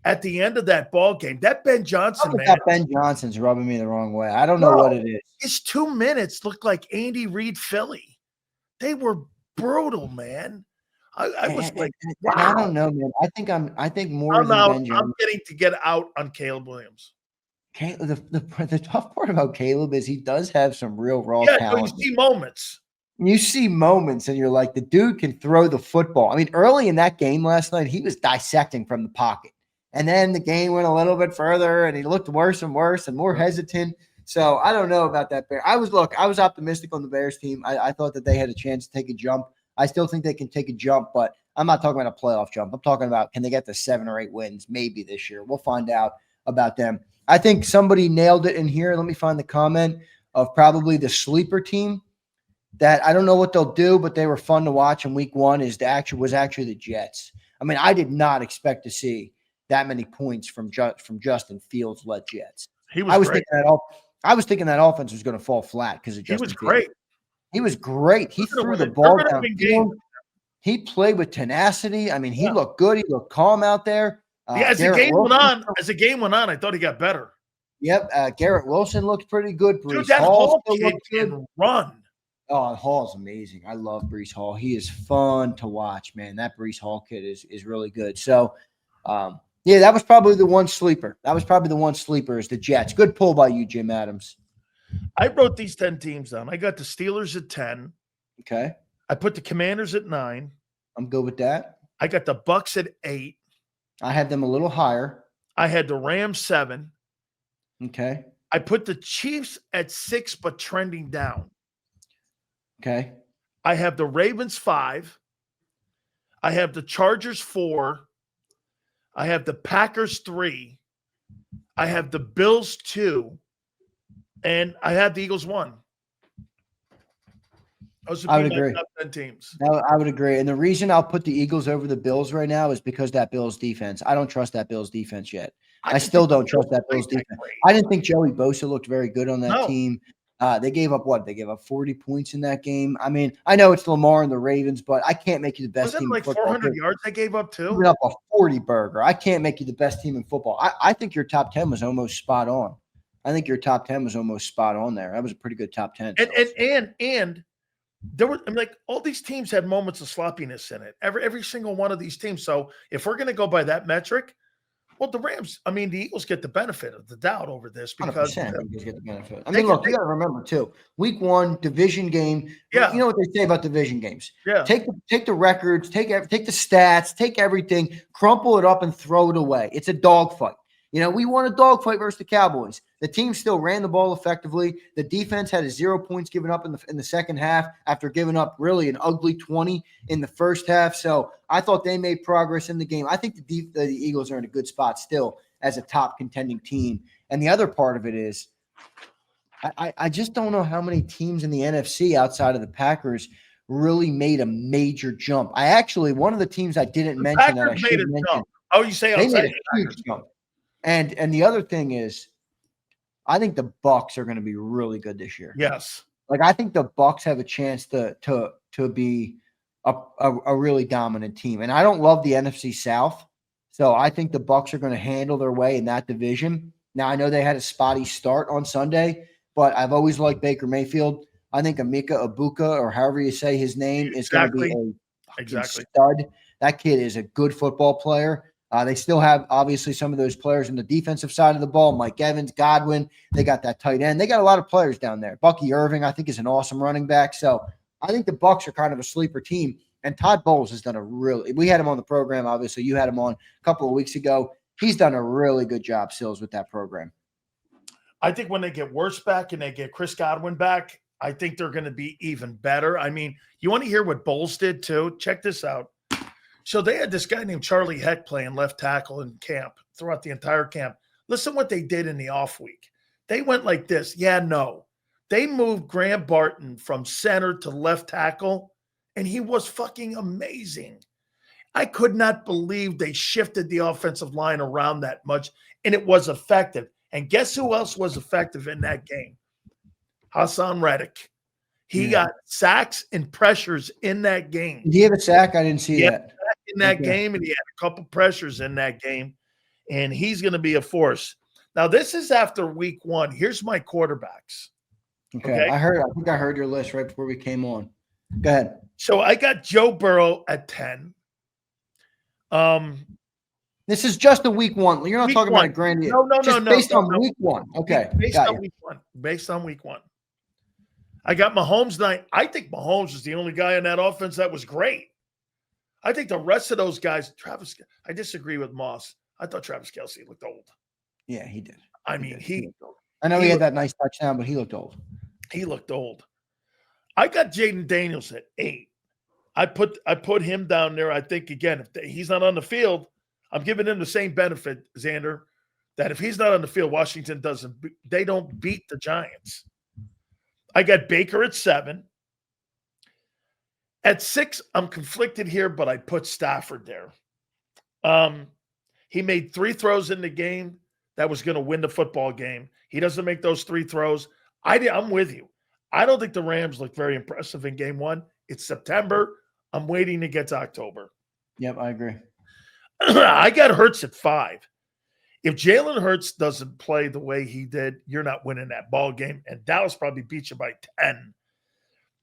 at the end of that ball game. That Ben Johnson, man. That Ben Johnson's rubbing me the wrong way. I don't know what it is. His 2 minutes looked like Andy Reid Philly. They were brutal, man. I was like, wow. I don't know, man. I think more than Ben Johnson. I'm getting to get out on Caleb Williams. The tough part about Caleb is he does have some real raw talent. You see moments. You see moments, and you're like, the dude can throw the football. I mean, early in that game last night, he was dissecting from the pocket. And then the game went a little bit further, and he looked worse and worse and more hesitant. So I don't know about that Bear. I was optimistic on the Bears team. I thought that they had a chance to take a jump. I still think they can take a jump, but I'm not talking about a playoff jump. I'm talking about, can they get to 7 or 8 wins maybe this year? We'll find out about them. I think somebody nailed it in here. Let me find the comment of probably the sleeper team that I don't know what they'll do, but they were fun to watch in week one was actually the Jets. I mean, I did not expect to see that many points from Justin Fields-led Jets. I was thinking that offense was going to fall flat because of Justin Fields. Great. He was great. He threw the ball downfield. He played with tenacity. I mean, he looked good. He looked calm out there. As the game went on, I thought he got better. Yep. Garrett Wilson looked pretty good. Dude, that Hall kid can run. Oh, Hall's amazing. I love Breece Hall. He is fun to watch, man. That Breece Hall kid is really good. So, that was probably the one sleeper. Is the Jets. Good pull by you, Jim Adams. I wrote these 10 teams down. I got the Steelers at 10. Okay. I put the Commanders at 9. I'm good with that. I got the Bucks at 8. I had them a little higher. I had the Rams 7. Okay. I put the Chiefs at 6, but trending down. Okay. I have the Ravens 5. I have the Chargers 4. I have the Packers 3. I have the Bills 2. And I have the Eagles 1. I would agree. Top 10 teams. No, I would agree. And the reason I'll put the Eagles over the Bills right now is because that Bills defense. I don't trust that Bills defense yet. I still don't trust that Bills defense. I didn't think Joey Bosa looked very good on that team. They gave up what? They gave up 40 points in that game. I mean, I know it's Lamar and the Ravens, but I can't make you the best team in football. 400 yards they gave up too? Up a 40 burger. I can't make you the best team in football. I think your top 10 was almost spot on. There. That was a pretty good top 10. And there were all these teams had moments of sloppiness in it. Every single one of these teams. So if we're going to go by that metric, well, the Eagles get the benefit of the doubt over this because the Eagles get the benefit. I mean, look, you got to remember too. Week 1 division game. Yeah, you know what they say about division games. Yeah, take the records, take the stats, take everything, crumple it up, and throw it away. It's a dogfight. We won a dogfight versus the Cowboys. The team still ran the ball effectively. The defense had 0 points given up in the second half after giving up really an ugly 20 in the first half. So I thought they made progress in the game. I think the Eagles are in a good spot still as a top contending team. And the other part of it is I just don't know how many teams in the NFC outside of the Packers really made a major jump. One of the teams I didn't mention that I should mention. Oh, you say outside they made a huge jump. And the other thing is, I think the Bucks are going to be really good this year. Yes. I think the Bucks have a chance to be a really dominant team. And I don't love the NFC South. So I think the Bucks are going to handle their way in that division. Now, I know they had a spotty start on Sunday, but I've always liked Baker Mayfield. I think Emeka Egbuka, or however you say his name, is going to be a stud. That kid is a good football player. They still have, obviously, some of those players on the defensive side of the ball. Mike Evans, Godwin. They got that tight end. They got a lot of players down there. Bucky Irving, I think, is an awesome running back. So I think the Bucks are kind of a sleeper team. And Todd Bowles has done we had him on the program, obviously. You had him on a couple of weeks ago. He's done a really good job, Sills, with that program. I think when they get Wirtz back and they get Chris Godwin back, I think they're going to be even better. I mean, you want to hear what Bowles did too? Check this out. So they had this guy named Charlie Heck playing left tackle in camp throughout the entire camp. Listen what they did in the off week. They went like this. Yeah, no. They moved Graham Barton from center to left tackle, and he was fucking amazing. I could not believe they shifted the offensive line around that much, and it was effective. And guess who else was effective in that game? Hassan Reddick. He got sacks and pressures in that game. Did he have a sack? I didn't see that. In that game, and he had a couple pressures in that game, and he's going to be a force. Now, this is after week 1. Here's my quarterbacks. Okay. I think I heard your list right before we came on. Go ahead. So I got Joe Burrow at 10. This is just a week 1. You're not talking about a grand. No. Based on week 1. Okay. Based on week 1. I got Mahomes 9. I think Mahomes is the only guy in that offense that was great. I think the rest of those guys, I disagree with Moss. I thought Travis Kelce looked old. Yeah, he did. I mean, he I know he had that nice touchdown, but he looked old. He looked old. I got Jaden Daniels at 8. I put him down there. I think, again, if he's not on the field, I'm giving him the same benefit, Zander, that if he's not on the field, Washington they don't beat the Giants. I got Baker at 7. At 6, I'm conflicted here, but I put Stafford there. He made 3 throws in the game that was going to win the football game. He doesn't make those 3 throws. I'm with you. I don't think the Rams look very impressive in game 1. It's September. I'm waiting to get to October. Yep, I agree. I got Hurts at 5. If Jalen Hurts doesn't play the way he did, you're not winning that ball game. And Dallas probably beat you by 10.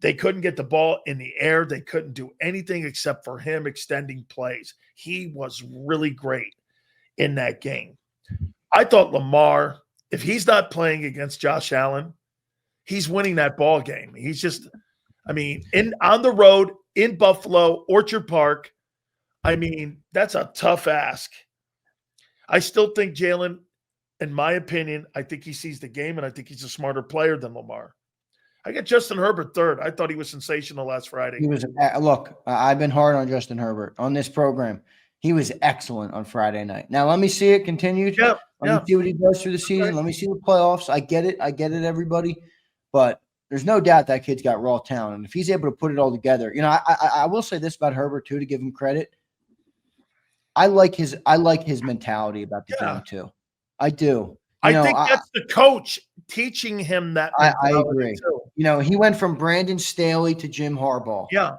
They couldn't get the ball in the air. They couldn't do anything except for him extending plays. He was really great in that game. I thought Lamar, if he's not playing against Josh Allen, he's winning that ball game. He's just, on the road in Buffalo, Orchard Park, that's a tough ask. I still think Jalen, in my opinion, I think he sees the game, and I think he's a smarter player than Lamar. I got Justin Herbert 3rd. I thought he was sensational last Friday. He was. Look, I've been hard on Justin Herbert on this program. He was excellent on Friday night. Now, let me see it continued. Let me see what he does through the season. Okay. Let me see the playoffs. I get it, everybody. But there's no doubt that kid's got raw talent. And if he's able to put it all together, I will say this about Herbert, too, to give him credit. I like his mentality about the game, too. I do. I think that's the coach teaching him that. I agree. Too. He went from Brandon Staley to Jim Harbaugh. Yeah.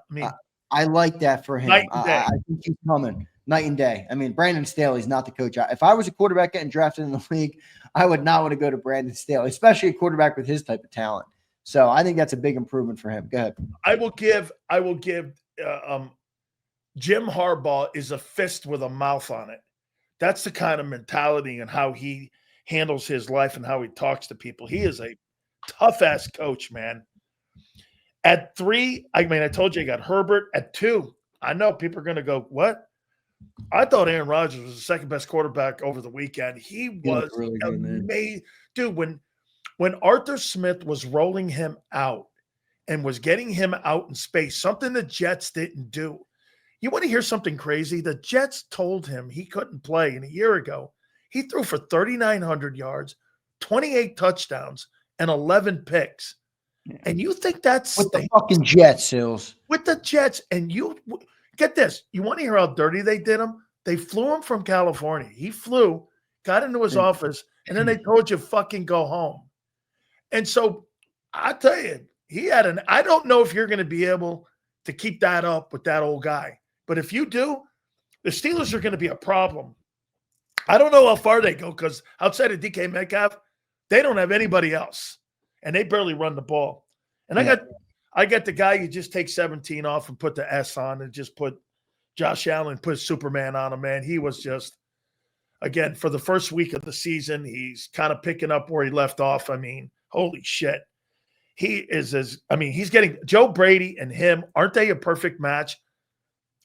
I like that for him. I think he's coming night and day. Brandon Staley's not the coach. If I was a quarterback getting drafted in the league, I would not want to go to Brandon Staley, especially a quarterback with his type of talent. So I think that's a big improvement for him. Go ahead. I will give Jim Harbaugh is a fist with a mouth on it. That's the kind of mentality and how he handles his life and how he talks to people. He is a tough-ass coach, man. At 3, I told you I got Herbert. At 2, I know people are going to go, what? I thought Aaron Rodgers was the second-best quarterback over the weekend. He was really amazing. Dude, when Arthur Smith was rolling him out and was getting him out in space, something the Jets didn't do. You want to hear something crazy? The Jets told him he couldn't play, and a year ago, he threw for 3,900 yards, 28 touchdowns, and 11 picks. And you think that's with the fucking Jets, Sills? With the Jets, and you get this. You want to hear how dirty they did him? They flew him from California. He flew, got into his office, and then they told you fucking go home. And so I tell you, I don't know if you're going to be able to keep that up with that old guy. But if you do, the Steelers are going to be a problem. I don't know how far they go because outside of DK Metcalf, they don't have anybody else, and they barely run the ball. And I got the guy you just take 17 off and put the S on and just put Josh Allen, put Superman on him, man. He was just, again, for the first week of the season, he's kind of picking up where he left off. Holy shit. He's getting Joe Brady and him. Aren't they a perfect match?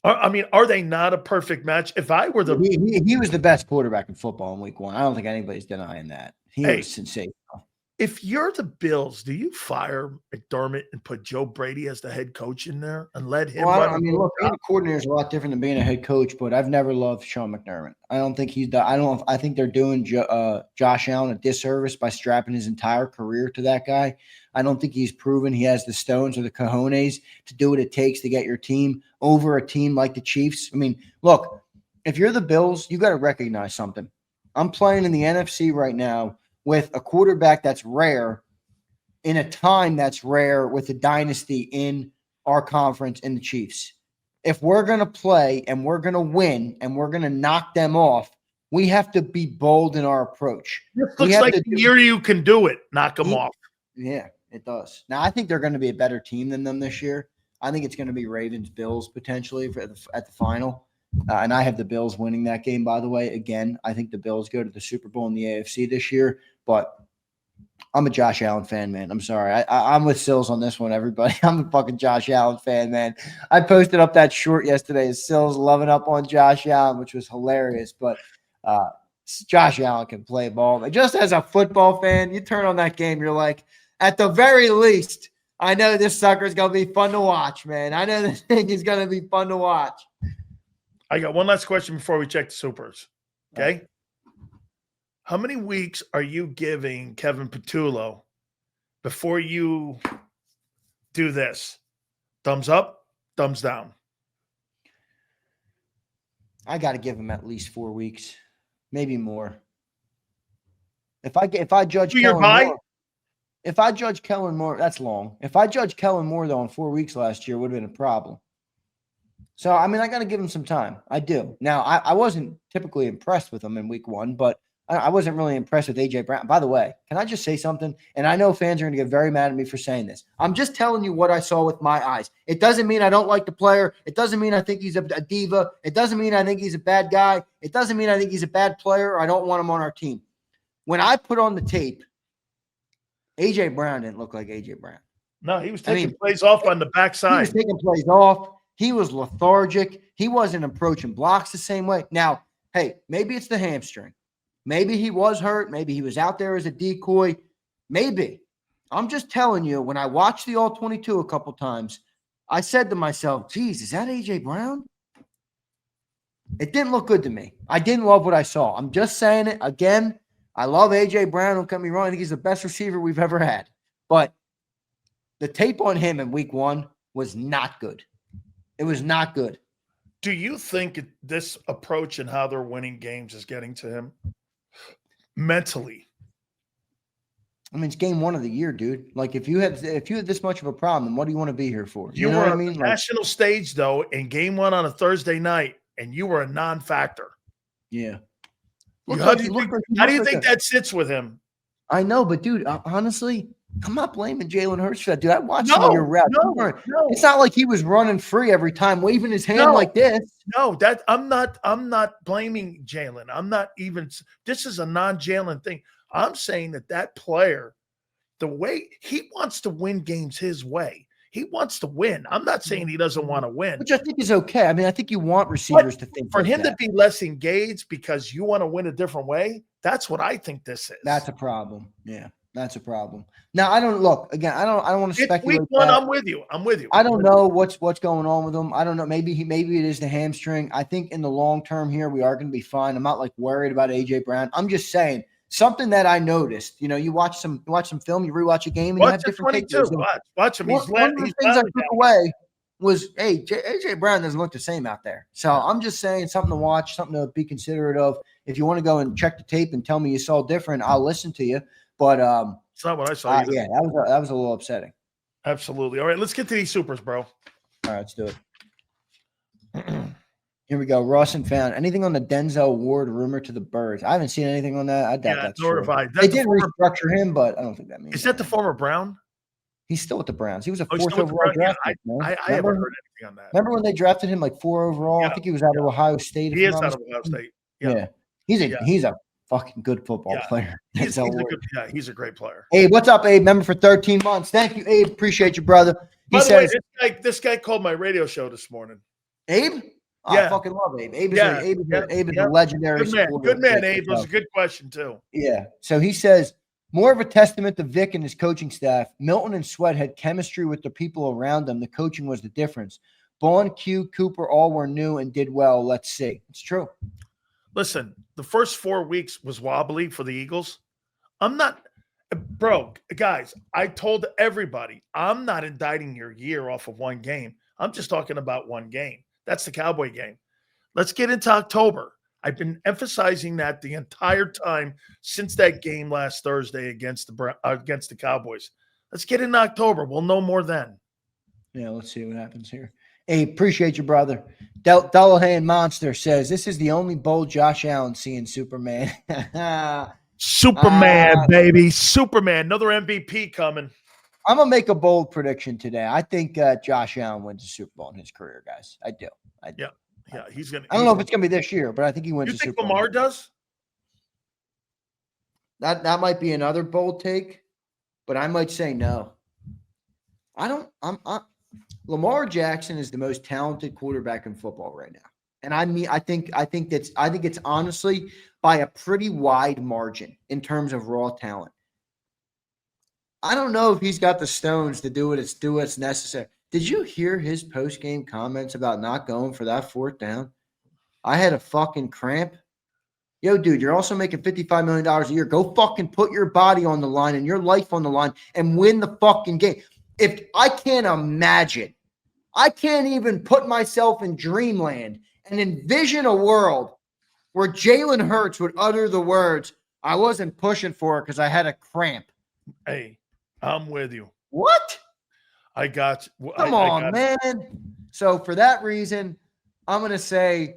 Are they not a perfect match? If I were he was the best quarterback in football in week 1. I don't think anybody's denying that. He was sensational. If you're the Bills, do you fire McDermott and put Joe Brady as the head coach in there and let him Well, run? I mean, look, being a coordinator is a lot different than being a head coach, but I've never loved Sean McDermott. I don't think he's the. I think they're doing Josh Allen a disservice by strapping his entire career to that guy. I don't think he's proven he has the stones or the cojones to do what it takes to get your team over a team like the Chiefs. I mean, look, if you're the Bills, you got to recognize something. I'm playing in the NFC right now with a quarterback that's rare in a time that's rare with a dynasty in our conference in the Chiefs. If we're going to play and we're going to win and we're going to knock them off, we have to be bold in our approach. This looks like the year you can do it, knock them off. Yeah, it does. Now, I think they're going to be a better team than them this year. I think it's going to be Ravens-Bills potentially at the final. And I have the Bills winning that game, by the way. Again, I think the Bills go to the Super Bowl in the AFC this year, but I'm a Josh Allen fan, man. I'm sorry. I'm with Sills on this one, everybody. I'm a fucking Josh Allen fan, man. I posted up that short yesterday as Sills loving up on Josh Allen, which was hilarious. But Josh Allen can play ball. Just as a football fan, you turn on that game, you're like, at the very least, I know this sucker is going to be fun to watch, man. I know this thing is going to be fun to watch. I got one last question before we check the supers. Okay. How many weeks are you giving Kevin Patullo before you do this? Thumbs up, thumbs down. I got to give him at least 4 weeks, maybe more. If I judge Kellen Moore, that's long. If I judge Kellen Moore though in 4 weeks last year, would have been a problem. So, I mean, I got to give him some time. I do. Now, I wasn't typically impressed with him in week 1, but I wasn't really impressed with A.J. Brown. By the way, can I just say something? And I know fans are going to get very mad at me for saying this. I'm just telling you what I saw with my eyes. It doesn't mean I don't like the player. It doesn't mean I think he's a diva. It doesn't mean I think he's a bad guy. It doesn't mean I think he's a bad player or I don't want him on our team. When I put on the tape, A.J. Brown didn't look like A.J. Brown. No, he was taking plays off on the backside. He was taking plays off. He was lethargic. He wasn't approaching blocks the same way. Now, hey, maybe it's the hamstring. Maybe he was hurt. Maybe he was out there as a decoy. Maybe. I'm just telling you, when I watched the All-22 a couple times, I said to myself, geez, is that A.J. Brown? It didn't look good to me. I didn't love what I saw. I'm just saying it. Again, I love A.J. Brown. Don't get me wrong. I think he's the best receiver we've ever had. But the tape on him in week 1 was not good. It was not good. Do you think this approach and how they're winning games is getting to him mentally? I mean, it's game 1 of the year, dude. Like, if you had this much of a problem, what do you want to be here for? You know were what I on mean? the national stage, though, in game 1 on a Thursday night, and you were a non-factor. Yeah. How do you think that sits with him? I know, but dude, honestly, I'm not blaming Jalen Hurts for that, dude. I watched some of your reps. No. It's not like he was running free every time, waving his hand like this. No, I'm not blaming Jalen. I'm not even. This is a non-Jalen thing. I'm saying that player, the way he wants to win games his way. He wants to win. I'm not saying he doesn't want to win. Which I think is okay. I mean, I think you want receivers to think for like him that. to be less engaged because you want to win a different way. That's what I think this is. That's a problem. Yeah, that's a problem. Now, I don't want to speculate. Week 1, I'm with you. I don't know what's going on with him. I don't know. Maybe it is the hamstring. I think in the long term here, we are going to be fine. I'm not like worried about A.J. Brown. I'm just saying something that I noticed. You know, you watch some film, you rewatch a game, and you have different takeaways. Watch him. One of the things I took away was, hey, A.J. Brown doesn't look the same out there. So I'm just saying something to watch, something to be considerate of. If you want to go and check the tape and tell me you saw different, I'll listen to you. But it's not what I saw. Yeah, that was a little upsetting. Absolutely. All right, let's get to these supers, bro. All right, let's do it. Here we go. Rawson found anything on the Denzel Ward rumor to the Birds. I haven't seen anything on that. I doubt that's true. They did restructure him, but I don't think that means. Is that the former Brown? He's still with the Browns. He was a 4th overall draft pick. I haven't heard anything on that. Remember when they drafted him like 4 overall? I think he was out of Ohio State. He is out of Ohio State. Yeah. He's a fucking good football player. He's a great player. Abe, what's up, Abe? Member for 13 months. Thank you, Abe. Appreciate you, brother. By the way, this guy called my radio show this morning. Abe? Oh, I fucking love Abe. Abe is a legendary Good man, Abe. It was a good question, too. Yeah. So he says, More of a testament to Vic and his coaching staff. Milton and Sweat had chemistry with the people around them. The coaching was the difference. Bond, Q, Cooper, all were new and did well. Let's see. It's true. Listen, the first 4 weeks was wobbly for the Eagles. I'm not, bro, guys, I told everybody, I'm not indicting your year off of one game. I'm just talking about one game. That's the Cowboy game. Let's get into October. I've been emphasizing that the entire time since that game last Thursday against the Cowboys. Let's get into October. We'll know more then. Yeah, let's see what happens here. Hey, appreciate you, brother. Dullahan Monster says, this is the only bold Josh Allen seeing Superman. Superman, baby. Superman. Another MVP coming. I'm going to make a bold prediction today. I think Josh Allen wins the Super Bowl in his career, guys. I do. Yeah, he's going to. I don't know if it's going to be this year, but I think he wins the Super Bowl. You think Lamar does? That might be another bold take, but I might say no. Lamar Jackson is the most talented quarterback in football right now. And I think it's honestly by a pretty wide margin in terms of raw talent. I don't know if he's got the stones to do what's necessary. Did you hear his post-game comments about not going for that fourth down? I had a fucking cramp. Yo, dude, you're also making $55 million a year. Go fucking put your body on the line and your life on the line and win the fucking game. If I can't imagine, I can't even put myself in dreamland and envision a world where Jalen Hurts would utter the words, I wasn't pushing for it because I had a cramp. Hey, I'm with you. What? I got you. Come on, man. So for that reason, I'm going to say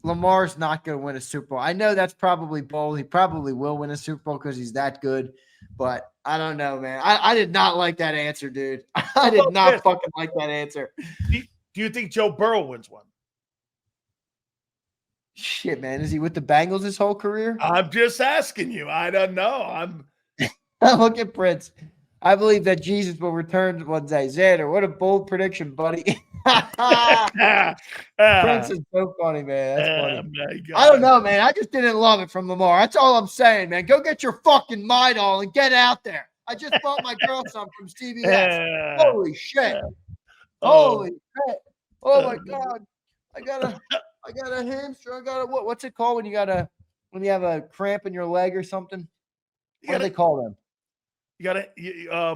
Lamar's not going to win a Super Bowl. I know that's probably bold. He probably will win a Super Bowl because he's that good. But I don't know, man. I did not like that answer, dude. I did not fucking like that answer. Do you think Joe Burrow wins one? Shit, man. Is he with the Bengals his whole career? I'm just asking you. I don't know. Look at Prince. I believe that Jesus will return one day. Zander, what a bold prediction, buddy. Prince is so funny, man. That's funny. I don't know, man. I just didn't love it from Lamar. That's all I'm saying, man. Go get your fucking Midol and get out there. I just bought my girl some from CVS. Holy shit. Holy shit. Oh my God. I got a hamstring. What's it called when you have a cramp in your leg or something? What do they call them?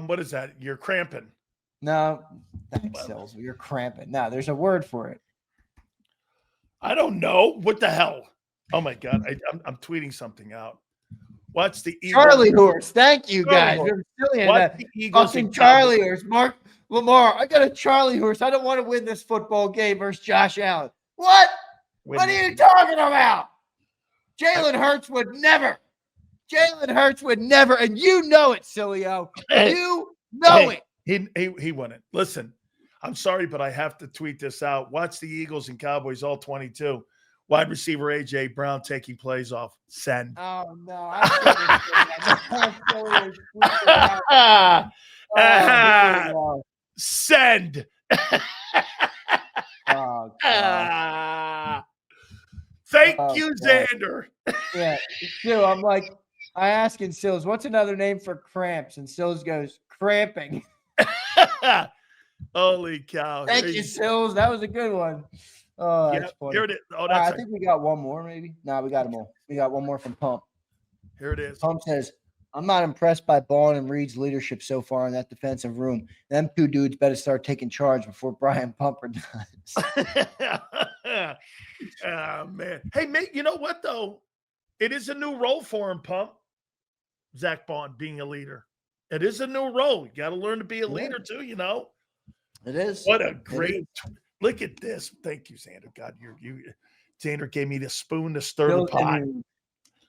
What is that? You're cramping. No, thanks, Sills. You're cramping. No, there's a word for it. I don't know. What the hell? Oh my God. I'm tweeting something out. What's the Eagles? Charlie horse. Thank you, guys. We're silly What's the Eagles? Fucking Charlie horse. Mark Lamar. I got a Charlie horse. I don't want to win this football game versus Josh Allen. What? What are you talking about? Jalen Hurts would never. Jalen Hurts would never, and you know it, Sileo. You know it. He won it. Listen, I'm sorry, but I have to tweet this out. Watch the Eagles and Cowboys all 22. Wide receiver A.J. Brown taking plays off. Send. Oh, no. Send. Thank you, Zander. Yeah, too. I'm like, I asking Sills, what's another name for cramps? And Sills goes, cramping. Holy cow. Thank you, Sills. That was a good one. Oh, that's funny. Here it is. Oh, I think we got one more, maybe. No, we got them all. We got one more from Pump. Here it is. Pump says, I'm not impressed by Bond and Reed's leadership so far in that defensive room. Them two dudes better start taking charge before Brian Pumper does. Oh, man. Hey, mate, you know what, though? It is a new role for him, Pump. Zach Bond being a leader. It is a new role. You got to learn to be a leader, too, you know? It is. What a great – look at this. Thank you, Zander. God, Zander gave me the spoon to stir the pot.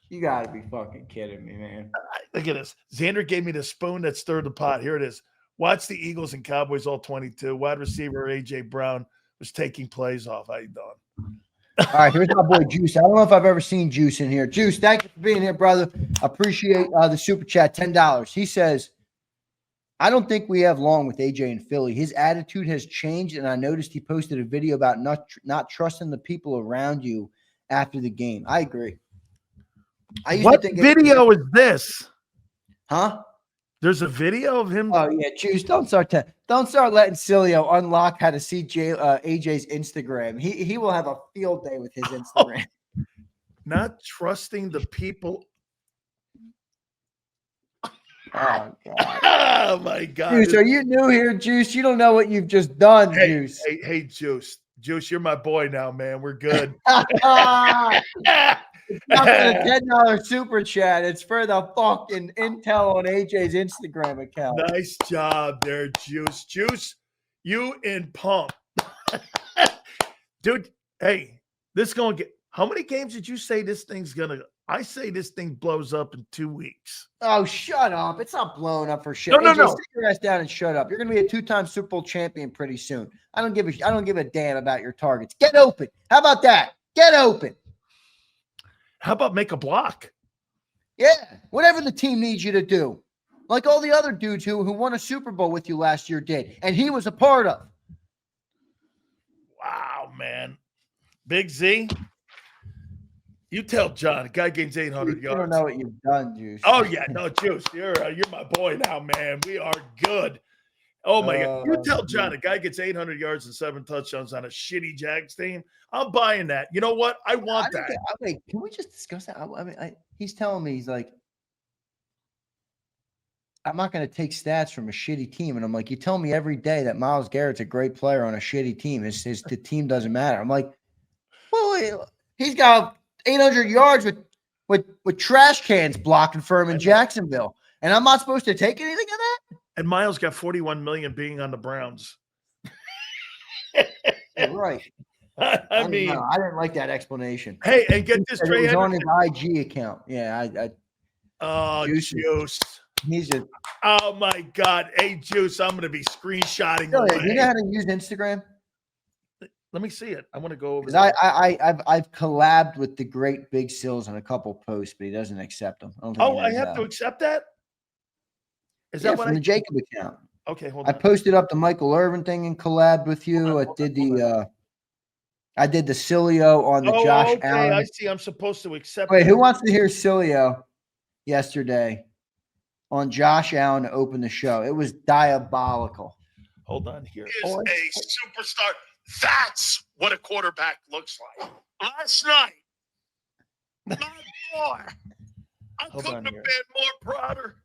You got to be fucking kidding me, man. Look at this. Zander gave me the spoon that stirred the pot. Here it is. Watch the Eagles and Cowboys all 22. Wide receiver A.J. Brown was taking plays off. How you doing? All right, here's my boy Juice. I don't know if I've ever seen Juice in here. Juice, thank you for being here, brother. Appreciate the super chat, $10. He says, I don't think we have long with AJ in Philly. His attitude has changed, and I noticed he posted a video about not trusting the people around you after the game. I agree. What video is this? Huh? There's a video of him. Oh yeah, Juice. Don't start letting Sileo unlock how to see AJ's Instagram. He will have a field day with his Instagram. Not trusting the people. Oh God. Oh my God. Juice, are you new here, Juice? You don't know what you've just done, Juice. Hey, Juice. Juice, you're my boy now, man. We're good. It's not for the $10 super chat. It's for the fucking intel on AJ's Instagram account. Nice job there, Juice. Juice, you in pump. Dude, hey, this going to get – how many games did you say this thing's going to – I say this thing blows up in 2 weeks. Oh, shut up. It's not blowing up for shit. No. Sit your ass down and shut up. You're going to be a 2-time Super Bowl champion pretty soon. I don't give a damn about your targets. Get open. How about that? Get open. How about make a block? Yeah, whatever the team needs you to do. Like all the other dudes who won a Super Bowl with you last year did, and he was a part of. Wow, man. Big Z, you tell John, the guy gains 800 yards. You don't know what you've done, Juice. Oh, yeah. No, Juice, you're my boy now, man. We are good. Oh, my God. You tell John, a guy gets 800 yards and 7 touchdowns on a shitty Jags team. I'm buying that. You know what? I want that. Wait, can we just discuss that? He's telling me, he's like, I'm not going to take stats from a shitty team. And I'm like, you tell me every day that Myles Garrett's a great player on a shitty team. The team doesn't matter. I'm like, well, he's got 800 yards with trash cans blocking for him in Jacksonville. And I'm not supposed to take anything of that? And Myles got $41 million being on the Browns. Right. I mean, I didn't like that explanation. Hey, and get this, Trey. It was on his IG account. Yeah, Juice. He's just. Oh my God, hey Juice, I'm going to be screenshotting. You know how to use Instagram? Let me see it. I want to go over. I've collabed with the great Big Sills on a couple posts, but he doesn't accept them. I have to accept that. Is that what from the JAKIB account? Okay, hold on. I posted up the Michael Irvin thing and collabed with you. I did the Sileo on the Josh Allen. I see. I'm supposed to accept. Wait, who wants to hear Sileo yesterday on Josh Allen to open the show? It was diabolical. Hold on here. Is a superstar. That's what a quarterback looks like. Last night, my boy, I couldn't have been more prouder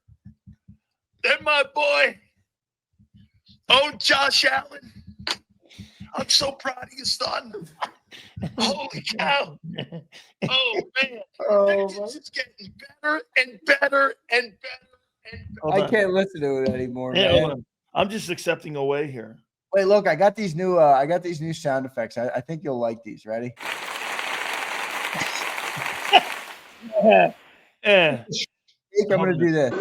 than my boy, Josh Allen. I'm so proud of you, son. Holy cow. Oh, man. This is getting better and better and better and better. I can't listen to it anymore, man. man. I'm just accepting away here. Wait, look, I got these new sound effects. I think you'll like these. Ready? I'm going to do this.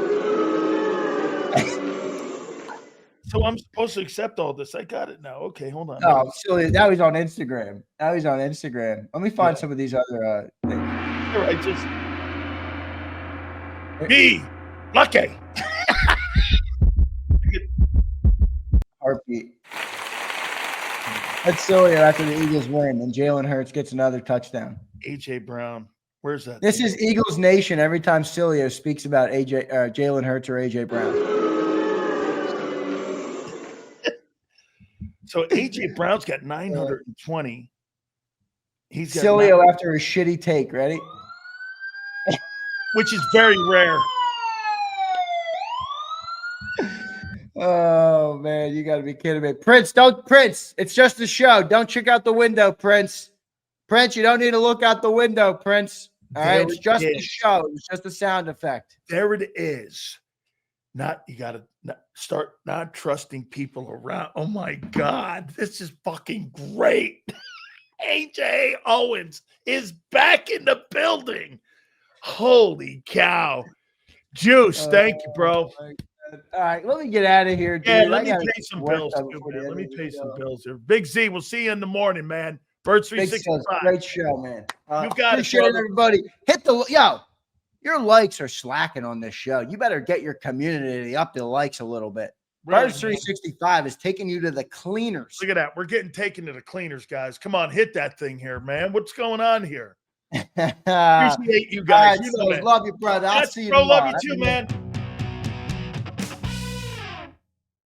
So I'm supposed to accept all this. I got it now. Okay, hold on. Oh, silly. Now he's on Instagram. Let me find some of these other things. Here, Me, lucky. Heartbeat. That's Sileo after the Eagles win, and Jalen Hurts gets another touchdown. AJ Brown. Where's that? This is Eagles Nation every time Sileo speaks about Jalen Hurts or AJ Brown. So AJ Brown's got 920. He's got Sileo after a shitty take. Ready? Which is very rare. Oh man, you got to be kidding me, Prince! Prince! It's just a show. Don't check out the window, Prince. Prince, you don't need to look out the window, Prince. All right, it's just a show. It's just a sound effect. There it is. You got to start not trusting people around. Oh my God, this is fucking great. AJ Owens is back in the building. Holy cow. Juice, thank you, bro. All right, let me get out of here, dude. Yeah, let me pay some bills. Let me pay some bills here. Big Z, we'll see you in the morning, man. Birds 365. Great show, man. You got appreciate it, everybody. Hit the your likes are slacking on this show. You better get your community up the likes a little bit. Really, Birds 365 is taking you to the cleaners. Look at that. We're getting taken to the cleaners, guys. Come on, hit that thing here, man. What's going on here? Appreciate you guys. Right, love you, brother. I'll see you tomorrow. tomorrow. Love you too, man.